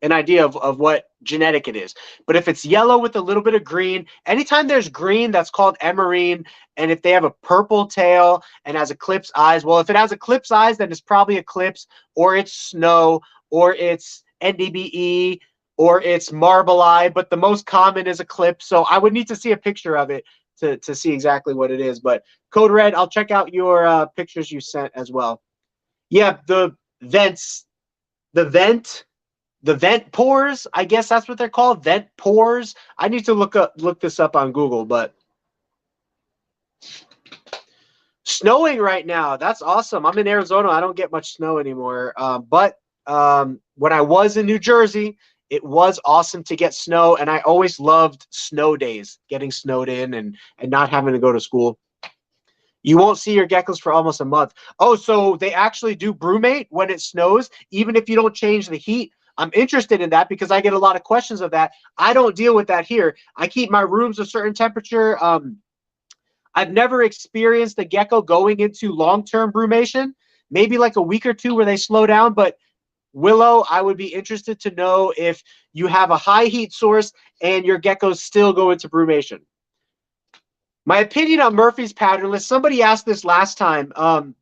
idea of what genetic it is. But if it's yellow with a little bit of green, anytime there's green, that's called emerine. And if they have a purple tail and has eclipse eyes, well, if it has eclipse eyes, then it's probably eclipse, or it's snow, or it's NDBE, or it's marble eye. But the most common is eclipse. So I would need to see a picture of it to see exactly what it is. But Code Red, I'll check out your pictures you sent as well. Yeah, the vents, the vent pores, I guess that's what they're called, vent pores. I need to look this up on Google. But snowing right now, that's awesome. I'm in Arizona. I don't get much snow anymore. But when I was in New Jersey, it was awesome to get snow, and I always loved snow days, getting snowed in and not having to go to school. You won't see your geckos for almost a month. Oh, so they actually do brumate when it snows, even if you don't change the heat. I'm interested in that because I get a lot of questions of that. I don't deal with that here. I keep my rooms a certain temperature. I've never experienced a gecko going into long-term brumation, maybe like a week or two where they slow down. But Willow, I would be interested to know if you have a high heat source and your geckos still go into brumation. My opinion on Murphy's patternless, somebody asked this last time, and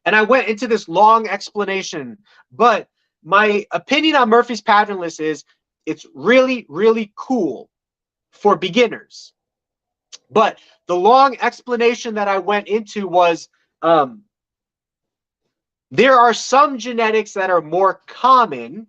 I went into this long explanation, but my opinion on Murphy's patternless is it's really, really cool for beginners. But the long explanation that I went into was there are some genetics that are more common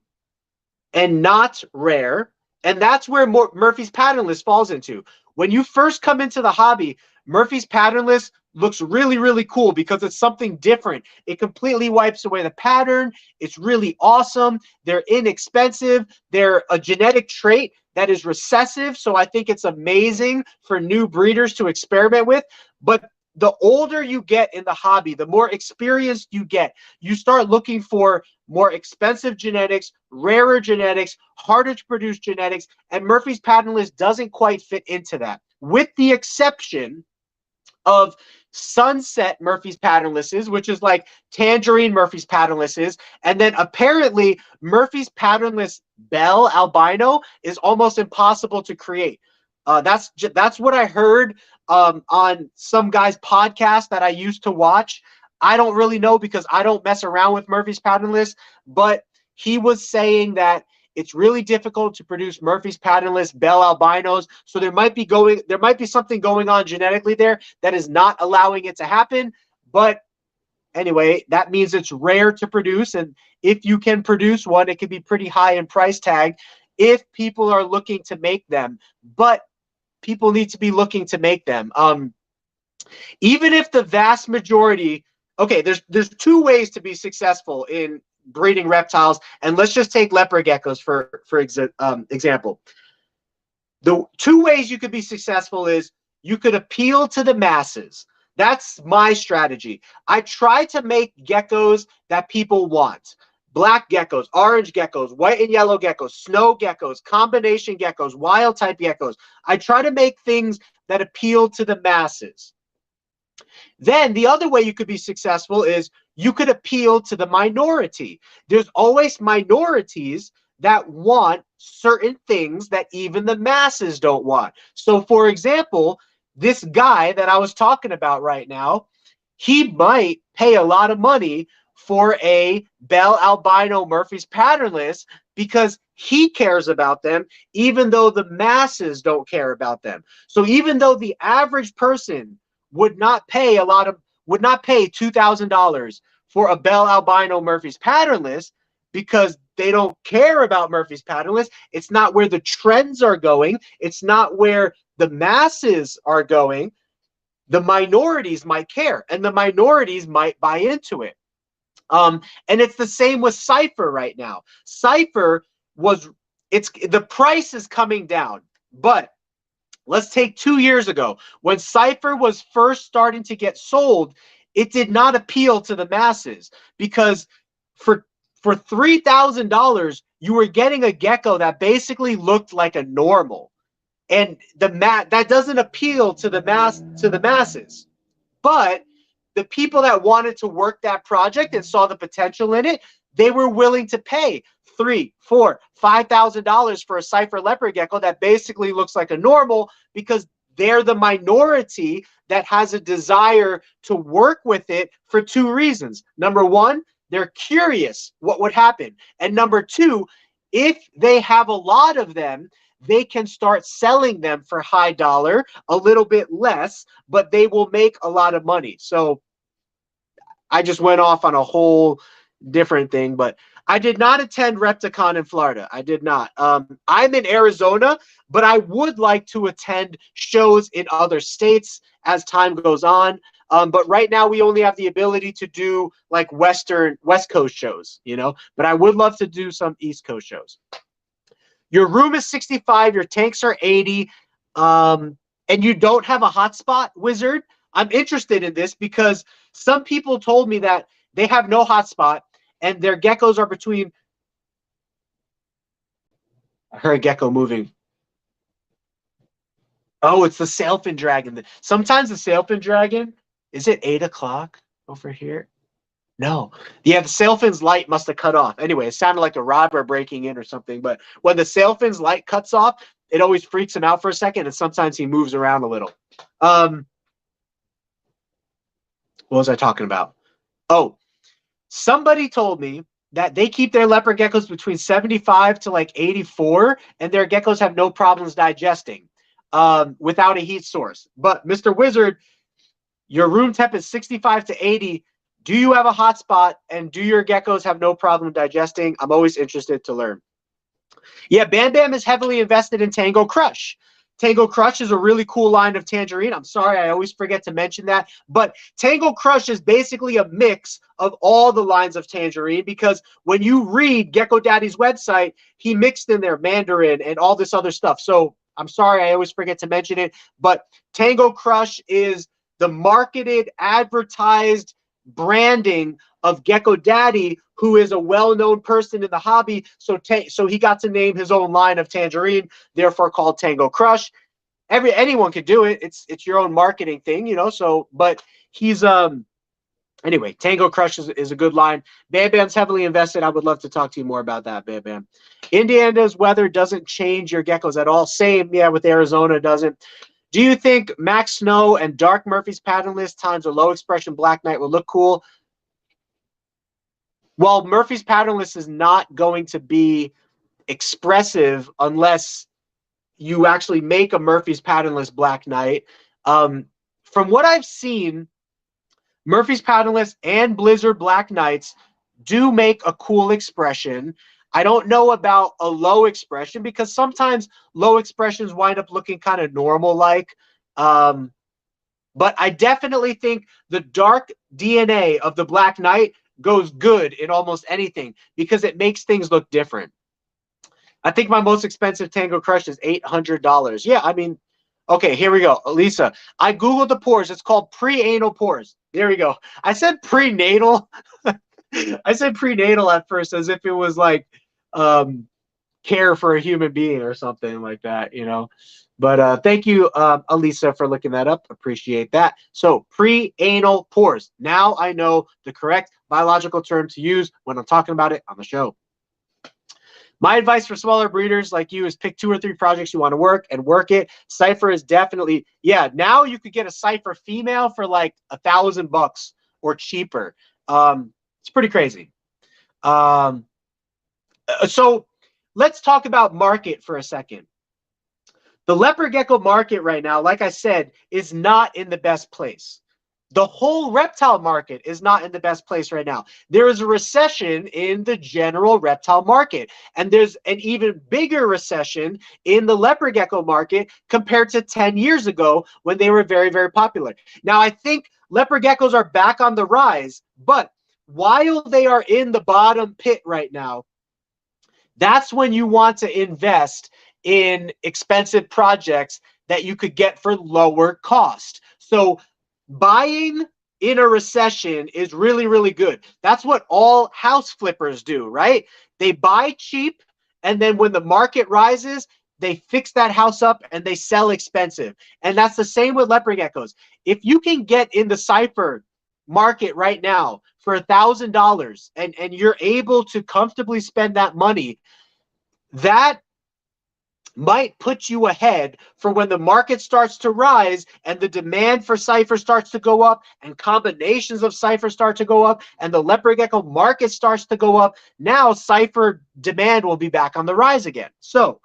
and not rare, and that's where Murphy's patternless falls into. When you first come into the hobby, Murphy's patternless looks really, really cool because it's something different. It completely wipes away the pattern. It's really awesome. They're inexpensive. They're a genetic trait that is recessive, so I think it's amazing for new breeders to experiment with. But the older you get in the hobby, the more experienced you get, you start looking for more expensive genetics, rarer genetics, harder to produce genetics, and Murphy's patternless doesn't quite fit into that, with the exception of sunset Murphy's patternlesses, which is like tangerine Murphy's patternlesses, and then apparently Murphy's patternless Bell albino is almost impossible to create. That's what I heard on some guy's podcast that I used to watch. I don't really know because I don't mess around with Murphy's patternless, but he was saying that it's really difficult to produce Murphy's patternless Bell albinos. So there might be something going on genetically there that is not allowing it to happen. But anyway, that means it's rare to produce. And if you can produce one, it can be pretty high in price tag if people are looking to make them. But people need to be looking to make them. Even if the vast majority, okay, there's two ways to be successful in breeding reptiles, and let's just take leopard geckos for example. The two ways you could be successful is you could appeal to the masses. That's my strategy. I try to make geckos that people want. Black geckos, orange geckos, white and yellow geckos, snow geckos, combination geckos, wild type geckos. I try to make things that appeal to the masses. Then the other way you could be successful is you could appeal to the minority. There's always minorities that want certain things that even the masses don't want. So for example, this guy that I was talking about right now, he might pay a lot of money for a Bell albino Murphy's patternless because he cares about them, even though the masses don't care about them. So even though the average person would not pay $2,000 for a Bell Albino Murphy's patternless because they don't care about Murphy's patternless. It's not where the trends are going. It's not where the masses are going. The minorities might care, and the minorities might buy into it. And it's the same with Cypher right now. Cypher the price is coming down, but let's take 2 years ago when Cypher was first starting to get sold. It did not appeal to the masses because for $3,000 you were getting a gecko that basically looked like a normal, and that doesn't appeal to the masses. But the people that wanted to work that project and saw the potential in it, they were willing to pay $3,000, $4,000, $5,000 for a Cypher leopard gecko that basically looks like a normal because they're the minority that has a desire to work with it for 2 reasons. Number one, they're curious what would happen. And number two, if they have a lot of them, they can start selling them for high dollar, a little bit less, but they will make a lot of money. So I just went off on a whole different thing, but I did not attend Repticon in Florida. I did not. I'm in Arizona, but I would like to attend shows in other states as time goes on. But right now we only have the ability to do like West Coast shows, but I would love to do some East Coast shows. Your room is 65, your tanks are 80, and you don't have a hotspot, Wizard. I'm interested in this because some people told me that they have no hotspot and their geckos are between. I heard a gecko moving. Oh, it's the sailfin dragon. Sometimes the sailfin dragon, is it 8 o'clock over here? No. Yeah, the sailfin's light must have cut off. Anyway, it sounded like a robber breaking in or something. But when the sailfin's light cuts off, it always freaks him out for a second, and sometimes he moves around a little. What was I talking about? Oh, somebody told me that they keep their leopard geckos between 75 to like 84, and their geckos have no problems digesting without a heat source. But Mr. Wizard, your room temp is 65 to 80. Do you have a hotspot, and do your geckos have no problem digesting? I'm always interested to learn. Yeah, Bam Bam is heavily invested in Tango Crush. Tango Crush is a really cool line of tangerine. I'm sorry, I always forget to mention that. But Tango Crush is basically a mix of all the lines of tangerine because when you read Gecko Daddy's website, he mixed in there Mandarin and all this other stuff. So I'm sorry, I always forget to mention it. But Tango Crush is the marketed, advertised branding of Gecko Daddy, who is a well-known person in the hobby. So he got to name his own line of tangerine, therefore called Tango Crush. Anyone could do it. It's your own marketing thing, So, but he's anyway. Tango Crush is a good line. Bam Bam's heavily invested. I would love to talk to you more about that, Bam Bam. Indiana's weather doesn't change your geckos at all. Same, yeah, with Arizona doesn't. Do you think Max Snow and Dark Murphy's patternless times a low expression Black Knight will look cool? Well, Murphy's patternless is not going to be expressive unless you actually make a Murphy's patternless Black Knight. From what I've seen, Murphy's patternless and Blizzard Black Knights do make a cool expression. I don't know about a low expression because sometimes low expressions wind up looking kind of normal-like. But I definitely think the dark DNA of the Black Knight goes good in almost anything because it makes things look different. I think my most expensive Tango Crush is $800. Yeah, I mean, okay, here we go. Lisa, I Googled the pores. It's called preanal pores. There we go. I said prenatal. I said prenatal at first as if it was like care for a human being or something like that, But thank you, Elisa, for looking that up. Appreciate that. So preanal pores. Now I know the correct biological term to use when I'm talking about it on the show. My advice for smaller breeders like you is pick 2 or 3 projects you want to work and work it. Cypher is definitely, yeah, now you could get a Cypher female for like $1,000 or cheaper. It's pretty crazy. So let's talk about market for a second. The leopard gecko market right now, like I said, is not in the best place. The whole reptile market is not in the best place right now. There is a recession in the general reptile market, and there's an even bigger recession in the leopard gecko market compared to 10 years ago when they were very, very popular. Now, I think leopard geckos are back on the rise, but while they are in the bottom pit right now, that's when you want to invest in expensive projects that you could get for lower cost. So buying in a recession is really, really good. That's what all house flippers do, right? They buy cheap, and then when the market rises, they fix that house up and they sell expensive. And that's the same with leopard geckos. If you can get in the cipher market right now for $1,000 and you're able to comfortably spend that money, that might put you ahead for when the market starts to rise and the demand for cipher starts to go up and combinations of cipher start to go up and the leopard gecko market starts to go up. Now cipher demand will be back on the rise again. So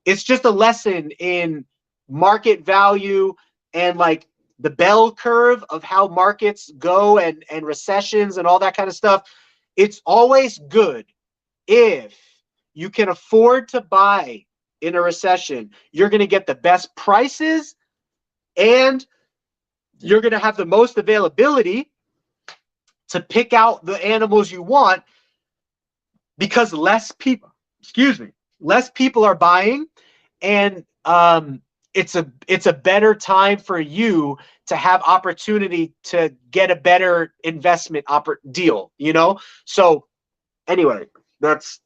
it's just a lesson in market value and like the bell curve of how markets go and recessions and all that kind of stuff. It's always good if you can afford to buy in a recession. You're going to get the best prices and you're going to have the most availability to pick out the animals you want because less people are buying, and it's a better time for you to have opportunity to get a better investment deal, you know? So anyway, this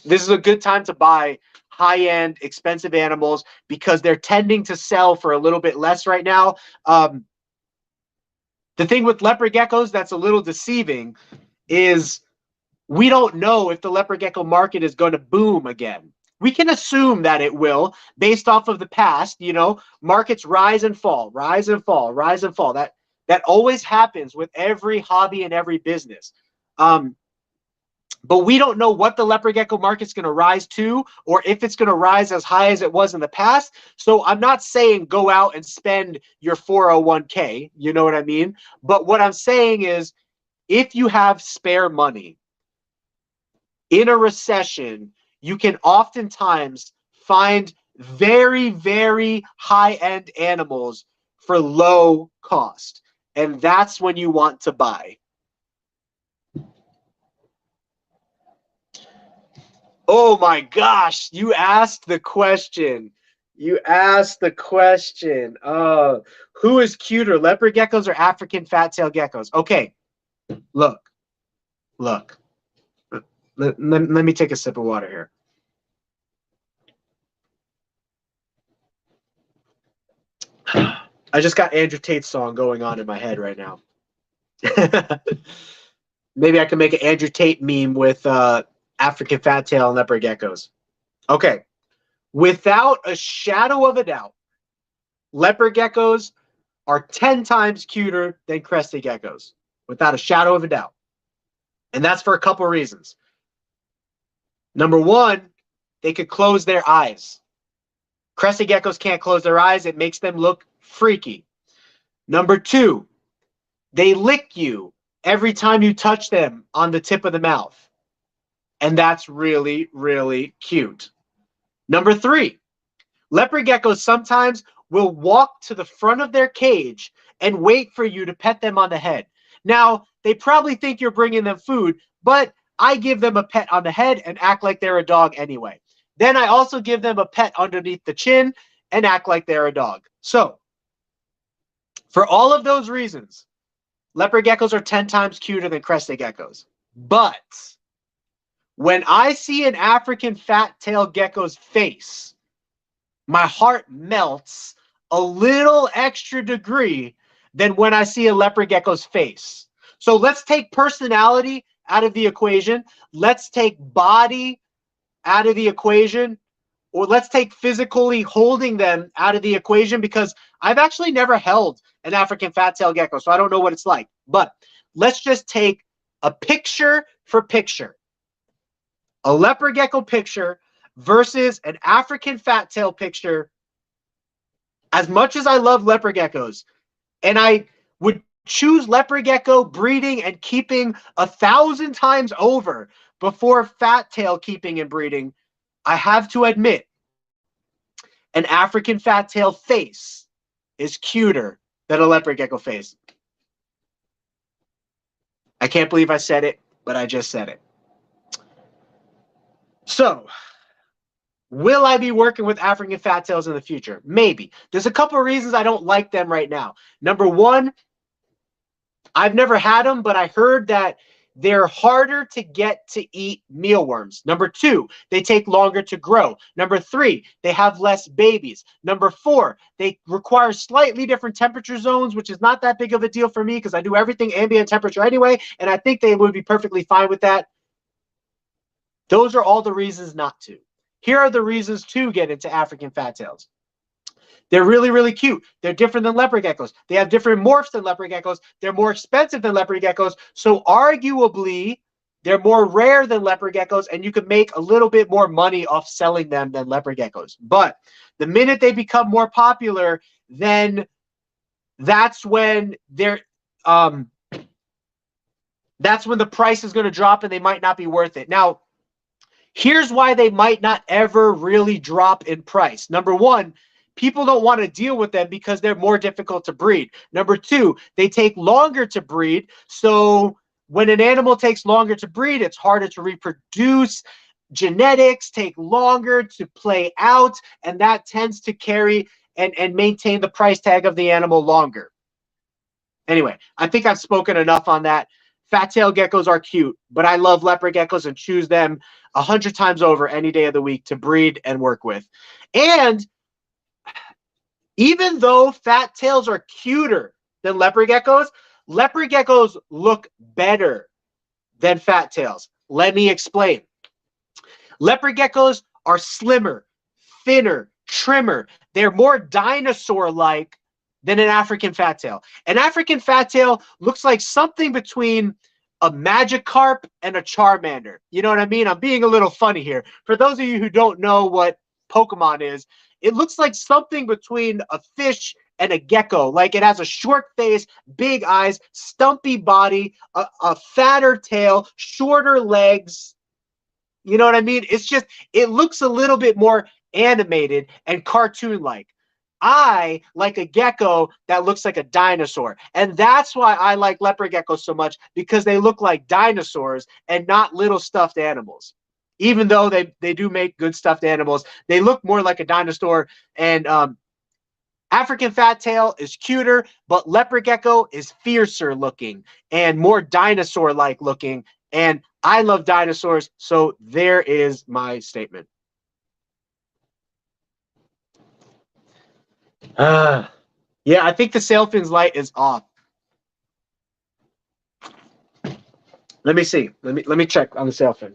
is a good time to buy high-end, expensive animals because they're tending to sell for a little bit less right now. The thing with leopard geckos that's a little deceiving is we don't know if the leopard gecko market is going to boom again. We can assume that it will based off of the past. You know, markets rise and fall, rise and fall, rise and fall. That always happens with every hobby and every business. But we don't know what the leopard gecko market's going to rise to or if it's going to rise as high as it was in the past. So I'm not saying go out and spend your 401k, you know what I mean? But what I'm saying is if you have spare money in a recession, you can oftentimes find very, very high-end animals for low cost. And that's when you want to buy. Oh my gosh, you asked the question. You asked the question. Who is cuter, leopard geckos or African fat-tailed geckos? Okay, look. Let me take a sip of water here. I just got Andrew Tate's song going on in my head right now. Maybe I can make an Andrew Tate meme with African fat tail and leopard geckos. Okay. Without a shadow of a doubt, leopard geckos are 10 times cuter than crested geckos. Without a shadow of a doubt. And that's for a couple reasons. Number one, they could close their eyes. Crested geckos can't close their eyes. It makes them look freaky. Number two, they lick you every time you touch them on the tip of the mouth. And that's really, really cute. Number three, leopard geckos sometimes will walk to the front of their cage and wait for you to pet them on the head. Now, they probably think you're bringing them food, but I give them a pet on the head and act like they're a dog anyway. Then I also give them a pet underneath the chin and act like they're a dog. So, for all of those reasons, leopard geckos are 10 times cuter than crested geckos. But when I see an African fat-tailed gecko's face, my heart melts a little extra degree than when I see a leopard gecko's face. So let's take personality out of the equation. Let's take body out of the equation. Or let's take physically holding them out of the equation, because I've actually never held an African fat-tailed gecko, so I don't know what it's like. But let's just take a picture for picture. a leopard gecko picture versus an African fat tail picture, as much as I love leopard geckos, and I would choose leopard gecko breeding and keeping 1,000 times over before fat tail keeping and breeding, I have to admit, an African fat tail face is cuter than a leopard gecko face. I can't believe I said it, but I just said it. So, will I be working with African fat tails in the future? Maybe. There's a couple of reasons I don't like them right now. Number one, I've never had them, but I heard that they're harder to get to eat mealworms. Number two, they take longer to grow. Number three, they have less babies. Number four, they require slightly different temperature zones, which is not that big of a deal for me because I do everything ambient temperature anyway, and I think they would be perfectly fine with that. Those are all the reasons not to. Here are the reasons to get into African fat tails. They're really, really cute. They're different than leopard geckos. They have different morphs than leopard geckos. They're more expensive than leopard geckos. So arguably, they're more rare than leopard geckos, and you can make a little bit more money off selling them than leopard geckos. But the minute they become more popular, then that's when that's when the price is going to drop and they might not be worth it. Now, here's why they might not ever really drop in price. Number one, people don't want to deal with them because they're more difficult to breed. Number two, they take longer to breed. So when an animal takes longer to breed, it's harder to reproduce. Genetics take longer to play out, and that tends to carry and maintain the price tag of the animal longer. Anyway, I think I've spoken enough on that. Fat tail geckos are cute, but I love leopard geckos and choose them 100 times over any day of the week to breed and work with. And even though fat tails are cuter than leopard geckos look better than fat tails. Let me explain. Leopard geckos are slimmer, thinner, trimmer. They're more dinosaur-like than an African fat tail. An African fat tail looks like something between a Magikarp and a Charmander. You know what I mean? I'm being a little funny here. For those of you who don't know what Pokemon is, it looks like something between a fish and a gecko. Like it has a short face, big eyes, stumpy body, a fatter tail, shorter legs. You know what I mean? It's just, it looks a little bit more animated and cartoon-like. I like a gecko that looks like a dinosaur. And that's why I like leopard geckos so much, because they look like dinosaurs and not little stuffed animals. Even though they do make good stuffed animals, they look more like a dinosaur. And African fat tail is cuter, but leopard gecko is fiercer looking and more dinosaur-like looking. And I love dinosaurs, so there is my statement. Yeah, I think the sailfin's light is off. Let me see. Let me check on the sailfin.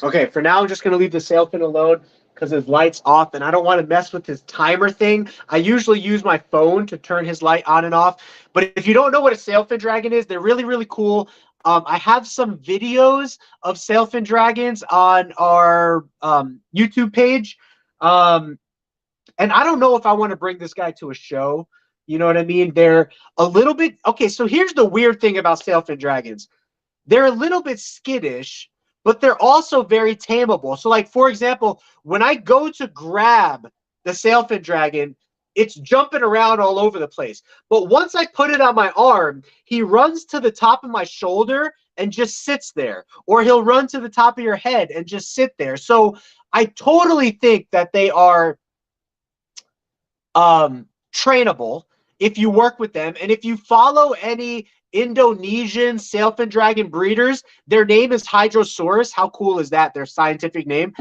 Okay, for now, I'm just going to leave the sailfin alone because his light's off, and I don't want to mess with his timer thing. I usually use my phone to turn his light on and off. But if you don't know what a sailfin dragon is, they're really, really cool. I have some videos of sailfin dragons on our YouTube page. And I don't know if I want to bring this guy to a show. You know what I mean? They're a little bit... Okay, so here's the weird thing about sailfin dragons. They're a little bit skittish, but they're also very tameable. So, like, for example, when I go to grab the sailfin dragon, it's jumping around all over the place. But once I put it on my arm, he runs to the top of my shoulder and just sits there. Or he'll run to the top of your head and just sit there. So I totally think that they are trainable if you work with them. And if you follow any Indonesian sailfin dragon breeders, their name is Hydrosaurus. How cool is that? Their scientific name.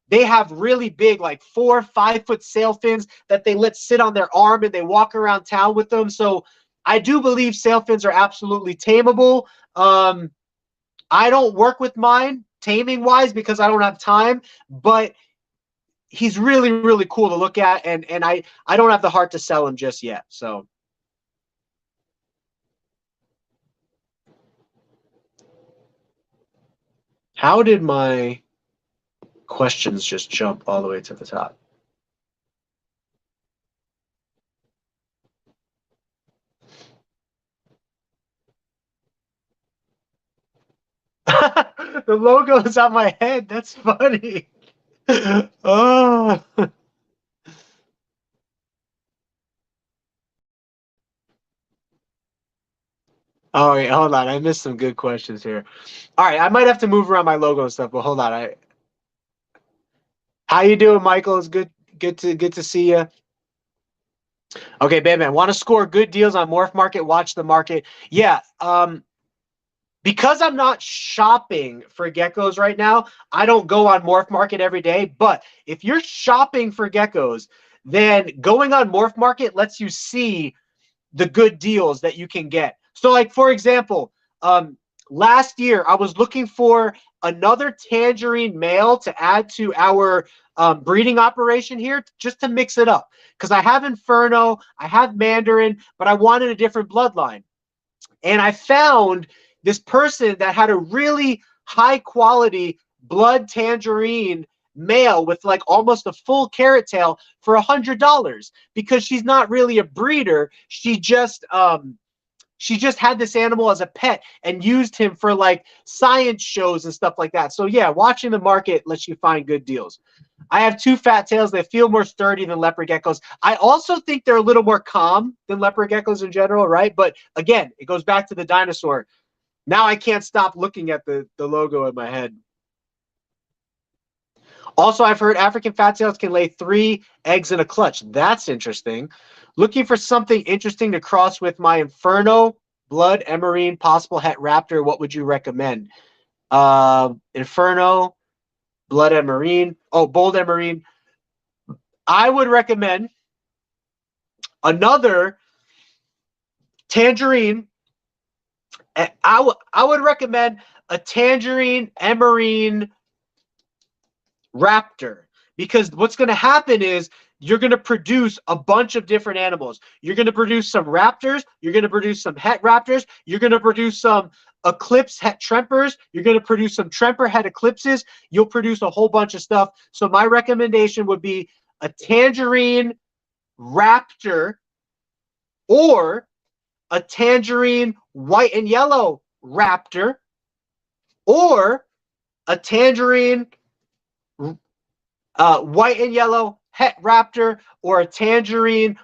They have really big, like 4 or 5 foot sailfins that they let sit on their arm, and they walk around town with them. So I do believe sailfins are absolutely tameable. I don't work with mine taming wise because I don't have time, but he's really, really cool to look at, and I don't have the heart to sell him just yet. So how did my questions just jump all the way to the top? The logo is on my head. That's funny. Oh. All right, hold on. I missed some good questions here. All right, I might have to move around my logo and stuff, but hold on. How you doing, Michael? It's good to see you. Okay, Batman, want to score good deals on Morph Market? Watch the market. Yeah, because I'm not shopping for geckos right now, I don't go on Morph Market every day. But if you're shopping for geckos, then going on Morph Market lets you see the good deals that you can get. So, like, for example, last year I was looking for another tangerine male to add to our breeding operation here, just to mix it up. Because I have Inferno, I have Mandarin, but I wanted a different bloodline. And I found this person that had a really high quality blood tangerine male with like almost a full carrot tail for $100, because she's not really a breeder. She just had this animal as a pet and used him for like science shows and stuff like that. So yeah, watching the market lets you find good deals. I have two fat tails. They feel more sturdy than leopard geckos. I also think they're a little more calm than leopard geckos in general, right? But again, it goes back to the dinosaur. Now I can't stop looking at the logo in my head. Also, I've heard African fat tails can lay 3 eggs in a clutch. That's interesting. Looking for something interesting to cross with my Inferno, Blood, Emerine, possible Het Raptor. What would you recommend? Inferno, Blood Emerine. Oh, Bold Emerine. I would recommend another tangerine. I would recommend a tangerine Emerine Raptor, because what's going to happen is you're going to produce a bunch of different animals. You're going to produce some raptors. You're going to produce some het raptors. You're going to produce some eclipse het trempers. You're going to produce some tremper het eclipses. You'll produce a whole bunch of stuff. So my recommendation would be a tangerine raptor, or a tangerine white and yellow raptor, or a tangerine white and yellow het raptor, or a tangerine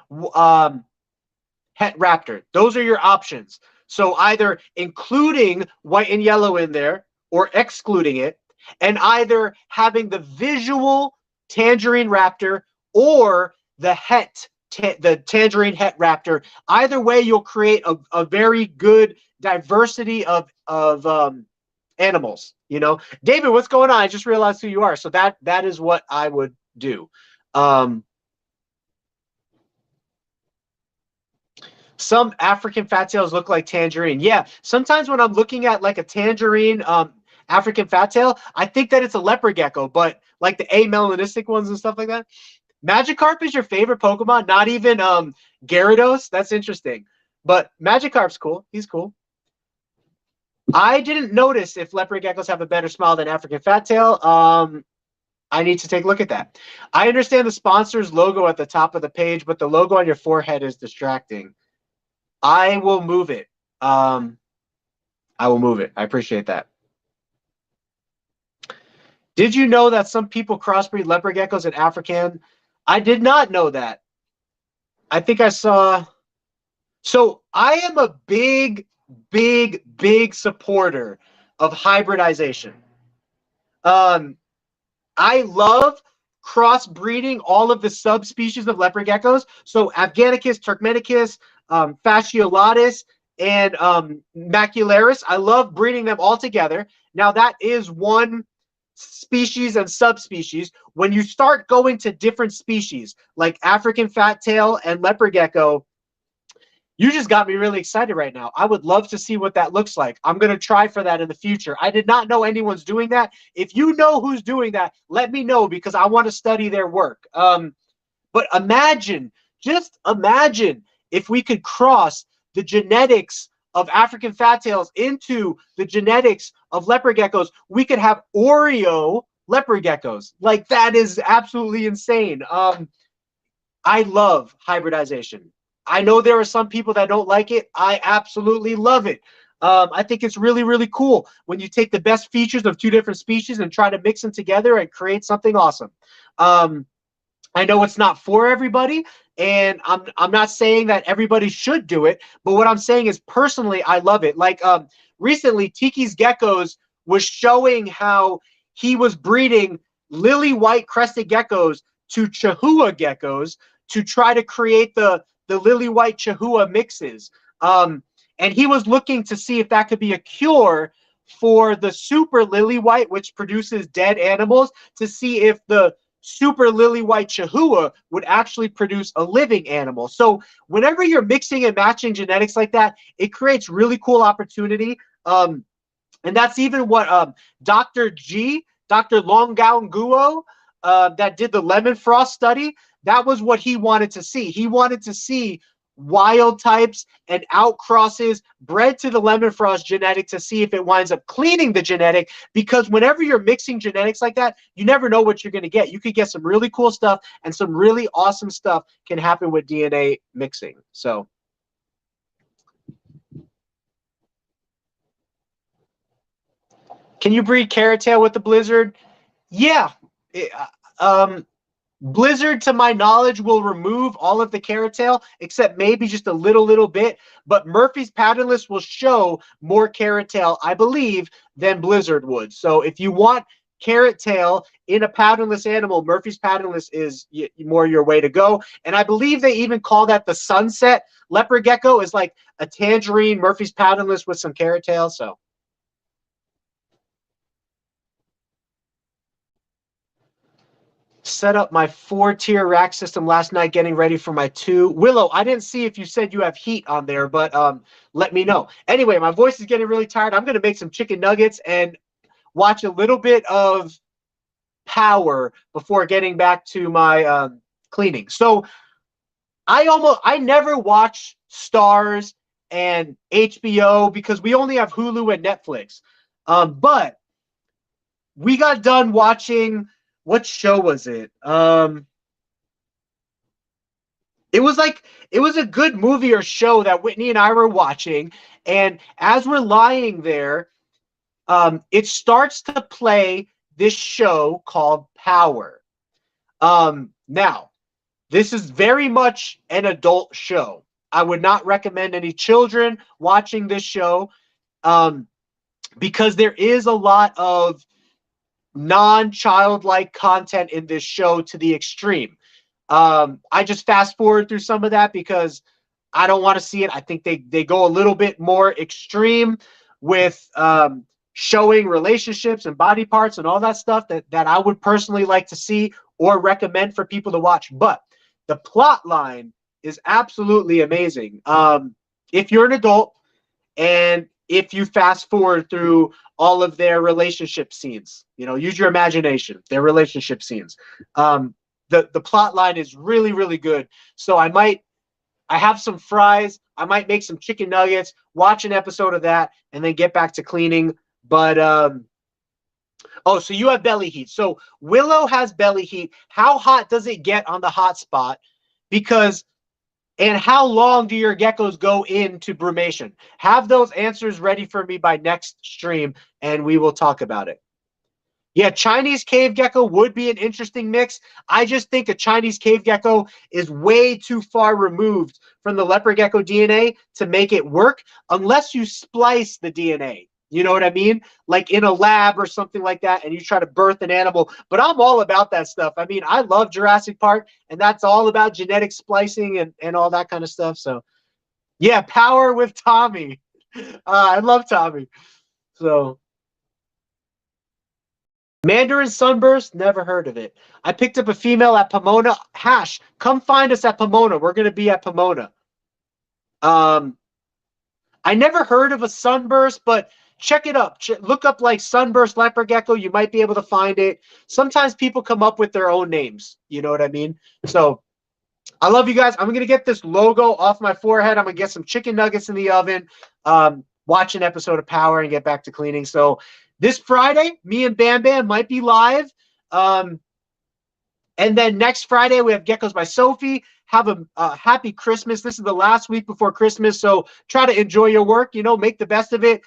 het raptor. Those are your options. So either including white and yellow in there or excluding it, and either having the visual tangerine raptor or the the tangerine het raptor. Either way, you'll create a very good diversity of animals. You know, David, what's going on? I just realized who you are. So that is what I would do. Some African fat tails look like tangerine. Yeah, sometimes when I'm looking at like a tangerine African fat tail, I think that it's a leopard gecko, but like the amelanistic ones and stuff like that. Magikarp is your favorite Pokemon, not even Gyarados? That's interesting. But Magikarp's cool. He's cool. I didn't notice if leopard geckos have a better smile than African fat tail. I need to take a look at that. I understand the sponsor's logo at the top of the page, but the logo on your forehead is distracting. I will move it. I will move it. I appreciate that. Did you know that some people crossbreed leopard geckos and African? I did not know that. I think I saw. So I am a big supporter of hybridization. I love crossbreeding all of the subspecies of leopard geckos. So Afghanicus, Turkmenicus, Fasciolatus, and Macularis. I love breeding them all together. Now that is one species and subspecies. When you start going to different species, like African fat tail and leopard gecko, You just got me really excited right now. I would love to see what that looks like. I'm going to try for that in the future. I did not know anyone's doing that. If you know who's doing that, let me know because I want to study their work. But imagine, just imagine if we could cross the genetics of African fat tails into the genetics of leopard geckos. We could have Oreo leopard geckos. Like, that is absolutely insane. I love hybridization. I know there are some people that don't like it. I absolutely love it. I think it's really, really cool when you take the best features of two different species and try to mix them together and create something awesome. I know it's not for everybody, and I'm not saying that everybody should do it, but what I'm saying is personally, I love it. Like recently, Tiki's Geckos was showing how he was breeding lily white crested geckos to Chihuahua geckos to try to create the lily white Chihuahua mixes. And he was looking to see if that could be a cure for the super lily white, which produces dead animals, to see if the super lily white Chihuahua would actually produce a living animal. So whenever you're mixing and matching genetics like that, it creates really cool opportunity. And that's even what Dr. Longgown Guo, that did the lemon frost study, that was what he wanted to see. He wanted to see wild types and outcrosses bred to the lemon frost genetic to see if it winds up cleaning the genetic, because whenever you're mixing genetics like that, you never know what you're going to get. You could get some really cool stuff, and some really awesome stuff can happen with DNA mixing. So can you breed carrot tail with the blizzard? Yeah. Blizzard, to my knowledge, will remove all of the carrot tail, except maybe just a little bit. But Murphy's patternless will show more carrot tail, I believe, than Blizzard would. So if you want carrot tail in a patternless animal, Murphy's patternless is more your way to go. And I believe they even call that the sunset leopard gecko, is like a tangerine Murphy's patternless with some carrot tail. So set up my 4-tier rack system last night, getting ready for my 2. Willow, I didn't see if you said you have heat on there, but let me know. Anyway, my voice is getting really tired. I'm going to make some chicken nuggets and watch a little bit of Power before getting back to my cleaning. So I never watch Stars and HBO because we only have Hulu and Netflix. But we got done watching, what show was it? It was a good movie or show that Whitney and I were watching, and as we're lying there, it starts to play this show called Power. Now, this is very much an adult show. I would not recommend any children watching this show, because there is a lot of non-childlike content in this show to the extreme. I just fast forward through some of that because I don't want to see it. I think they go a little bit more extreme with showing relationships and body parts and all that stuff that I would personally like to see or recommend for people to watch. But the plot line is absolutely amazing. If you're an adult and if you fast forward through all of their relationship scenes, use your imagination, their relationship scenes. The plot line is really, really good. So I have some fries. I might make some chicken nuggets, watch an episode of that, and then get back to cleaning. But, oh, so you have belly heat. So Willow has belly heat. How hot does it get on the hot spot? And how long do your geckos go into brumation? Have those answers ready for me by next stream, and we will talk about it. Yeah, Chinese cave gecko would be an interesting mix. I just think a Chinese cave gecko is way too far removed from the leopard gecko DNA to make it work unless you splice the DNA. You know what I mean? Like in a lab or something like that, and you try to birth an animal. But I'm all about that stuff. I mean, I love Jurassic Park, and that's all about genetic splicing and all that kind of stuff. So, yeah, Power with Tommy. I love Tommy. So, Mandarin Sunburst, never heard of it. I picked up a female at Pomona. Hash, come find us at Pomona. We're going to be at Pomona. I never heard of a sunburst, but check it up. Look up like sunburst leopard gecko. You might be able to find it. Sometimes people come up with their own names. You know what I mean? So I love you guys. I'm going to get this logo off my forehead. I'm going to get some chicken nuggets in the oven, watch an episode of Power, and get back to cleaning. So this Friday, me and Bam Bam might be live. And then next Friday, we have Geckos by Sophie. Have a happy Christmas. This is the last week before Christmas, so try to enjoy your work. You know, make the best of it.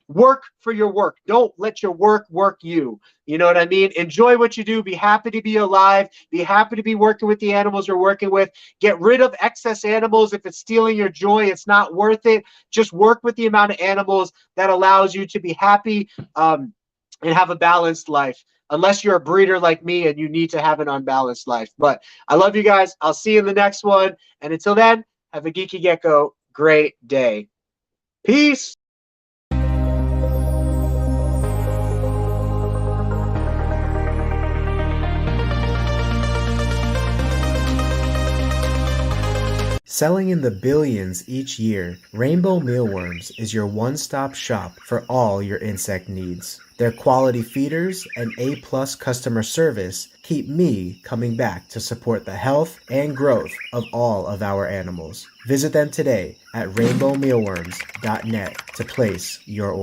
Work for your work. Don't let your work work you. You know what I mean? Enjoy what you do. Be happy to be alive. Be happy to be working with the animals you're working with. Get rid of excess animals. If it's stealing your joy, it's not worth it. Just work with the amount of animals that allows you to be happy and have a balanced life. Unless you're a breeder like me and you need to have an unbalanced life. But I love you guys. I'll see you in the next one. And until then, have a geeky gecko great day. Peace. Selling in the billions each year, Rainbow Mealworms is your one-stop shop for all your insect needs. Their quality feeders and A-plus customer service keep me coming back to support the health and growth of all of our animals. Visit them today at rainbowmealworms.net to place your order.